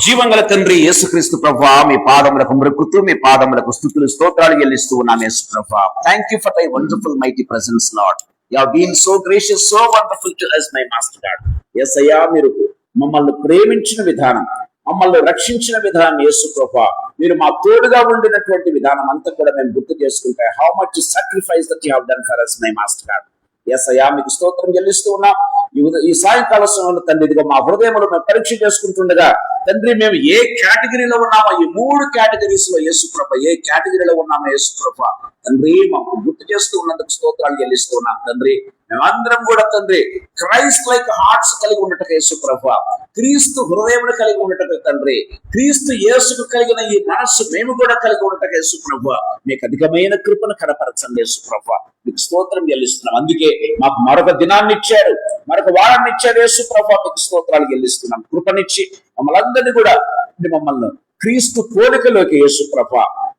జీవంగల తండ్రి యేసుక్రీస్తు ప్రభువా, మీ పాదములకు మృక్కుతూ మీ పాదములకు స్తుతులు స్తోత్రాలు చెల్లిస్తూ ఉన్నాం యేసు ప్రభువా. Thank you for thy wonderful mighty presence lord. You have been so gracious, so wonderful to us my master God. యేసయ్యా, మీరు మమ్మల్ని ప్రేమించిన విధానం, మమ్మల్ని రక్షించిన విధానం యేసు ప్రభువా, మీరు మా తోడుగా ఉండినటువంటి విధానం అంతా కూడా మేము గుర్తు చేసుకుంటే, how much sacrifice that you have done for us my master God. యేసయ్యా, మీకు స్తోత్రం చెల్లిస్తూ ఉన్నాం. ఈ సాయంకాల సమయంలో తండ్రి, ఇదిగో మా హృదయంలో మేము పరీక్ష చేసుకుంటుండగా తండ్రి, మేము ఏ కేటగిరీలో ఉన్నామో, ఈ 3 కేటగిరీస్ లో యేసు ప్రభ ఏ కేటగిరీలో ఉన్నామో యేసు ప్రభ తండ్రి, మాకు గుర్తు చేస్తూ ఉన్నందుకు స్తోత్రాలు చెల్లిస్తూ ఉన్నాం తండ్రి. మేమందరం కూడా తండ్రి క్రైస్ట్ లైక్ హార్ట్స్ కలిగి ఉండటం యేసు ప్రభ, క్రీస్తు హృదయమును కలిగి ఉండటం తండ్రి, క్రీస్తు యేసుకు కలిగిన ఈ మనస్సు మేము కూడా కలిగి ఉండటం యేసు ప్రభ, మీకు అధికమైన కృపను కనపరచండి యేసు ప్రభ. మీకు స్తోత్రం చెల్లిస్తున్నాం. అందుకే మాకు మరొక దినాన్ని ఇచ్చాడు, మరొక వారాన్ని ఇచ్చాడు యేసు ప్రభ, మీకు స్తోత్రాలు చెల్లిస్తున్నాం. కృపనిచ్చి మమ్మల్ని అందరినీ కూడా మమ్మల్ని క్రీస్తు పోలికలోకి యేసు ప్రభ,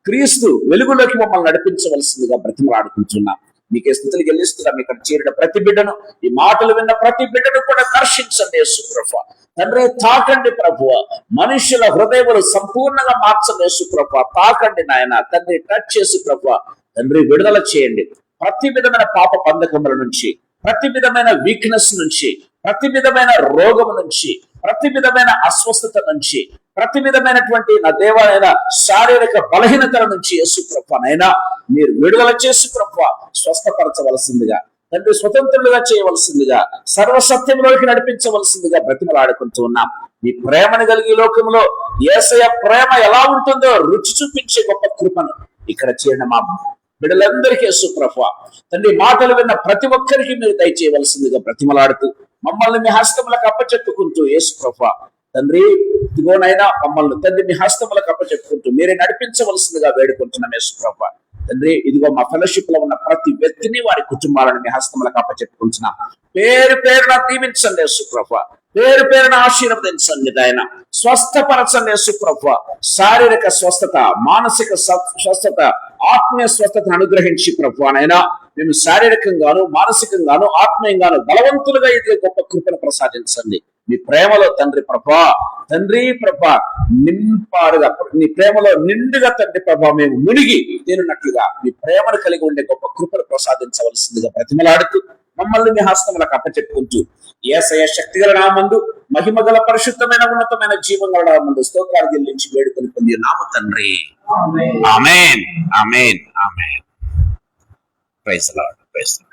క్రీస్తు వెలుగులోకి మమ్మల్ని నడిపించవలసిందిగా బ్రతిమలాడుకుంటున్నాం. మీకే స్థితులు చెల్లిస్తున్నాం. ఇక్కడ చేరిన ప్రతి బిడ్డను, ఈ మాటలు విన్న ప్రతి బిడ్డను కూడా దర్శించండి యేసు ప్రభ. తండ్రి తాకండి ప్రభువ, మనుషుల హృదయములు సంపూర్ణంగా మార్చండి యేసు ప్రభ. తాకండి నాయన తండ్రి, టచ్ చేసి ప్రభ తండ్రి విడుదల చేయండి ప్రతి విధమైన పాప బంధకముల నుంచి, ప్రతి విధమైన వీక్నెస్ నుంచి, ప్రతి విధమైన రోగం నుంచి, ప్రతి విధమైన అస్వస్థత నుంచి, ప్రతి విధమైనటువంటి నా దేవాలైన శారీరక బలహీనతల నుంచి యేసు ప్రభువనైనా మీరు విడుదల చేసి ప్రభువ స్వస్థపరచవలసిందిగా తండ్రి, స్వతంత్రులుగా చేయవలసిందిగా, సర్వసత్యంలోకి నడిపించవలసిందిగా బ్రతిమలాడుకుంటూ ఉన్నాం. మీ ప్రేమను కలిగి లోకంలో యేసయ్య ప్రేమ ఎలా ఉంటుందో రుచి చూపించే గొప్ప కృపను ఇక్కడ చేరిన మా బిడ్డలందరికీ యేసు ప్రభువా తండ్రి, మాటలు విన్న ప్రతి ఒక్కరికి మీరు దయచేయవలసిందిగా బ్రతిమలాడుతూ మమ్మల్ని మీ హస్తములకు అప్పచెప్పుకుంటూ యేసు ప్రభువా తండ్రి, ఇదిగోనైనా మమ్మల్ని తండ్రి మీ హస్తములకు అప్పచెప్పుకుంటూ మీరే నడిపించవలసిందిగా వేడుకుంటున్నాం యేసు ప్రభువా తండ్రి. ఇదిగో మా ఫెలోషిప్ లో ఉన్న ప్రతి వ్యక్తిని, వారి కుటుంబాలను మీ హస్తములకు అప్పచెప్పుకుంటున్నాం. పేరు పేరున దీవించండి యేసు ప్రభువా, పేరు పేరున ఆశీర్వదించండి ఆయన, స్వస్థపరచండి యేసు ప్రభువా. శారీరక స్వస్థత, మానసిక స్వస్థత, ఆత్మీయ స్వస్థతను అనుగ్రహించి ప్రభువానైనా మేము శారీరకంగాను, మానసికంగాను, ఆత్మీయంగాను బలవంతులుగా ఇది గొప్ప కృపను ప్రసాదించండి. మీ ప్రేమలో తండ్రి ప్రభా, తండ్రి ప్రభా నింపారుగా, మీ ప్రేమలో నిండుగా తండ్రి ప్రభా మేము మునిగి తేనున్నట్లుగా మీ ప్రేమను కలిగి ఉండే గొప్ప కృపను ప్రసాదించవలసిందిగా బ్రతిమలాడుతూ మమ్మల్ని మీ హస్తములకు అప్పచెప్పుకుంటూ యేసయ్య శక్తిగల నామందు, మహిమగల పరిశుద్ధమైన ఉన్నతమైన జీవంగల నామందు స్తోత్రాలు చెల్లించి వేడుకొని పొంది నామ తండ్రి. ఆమేన్, ఆమేన్, ఆమేన్. Praise the lord, praise the lord.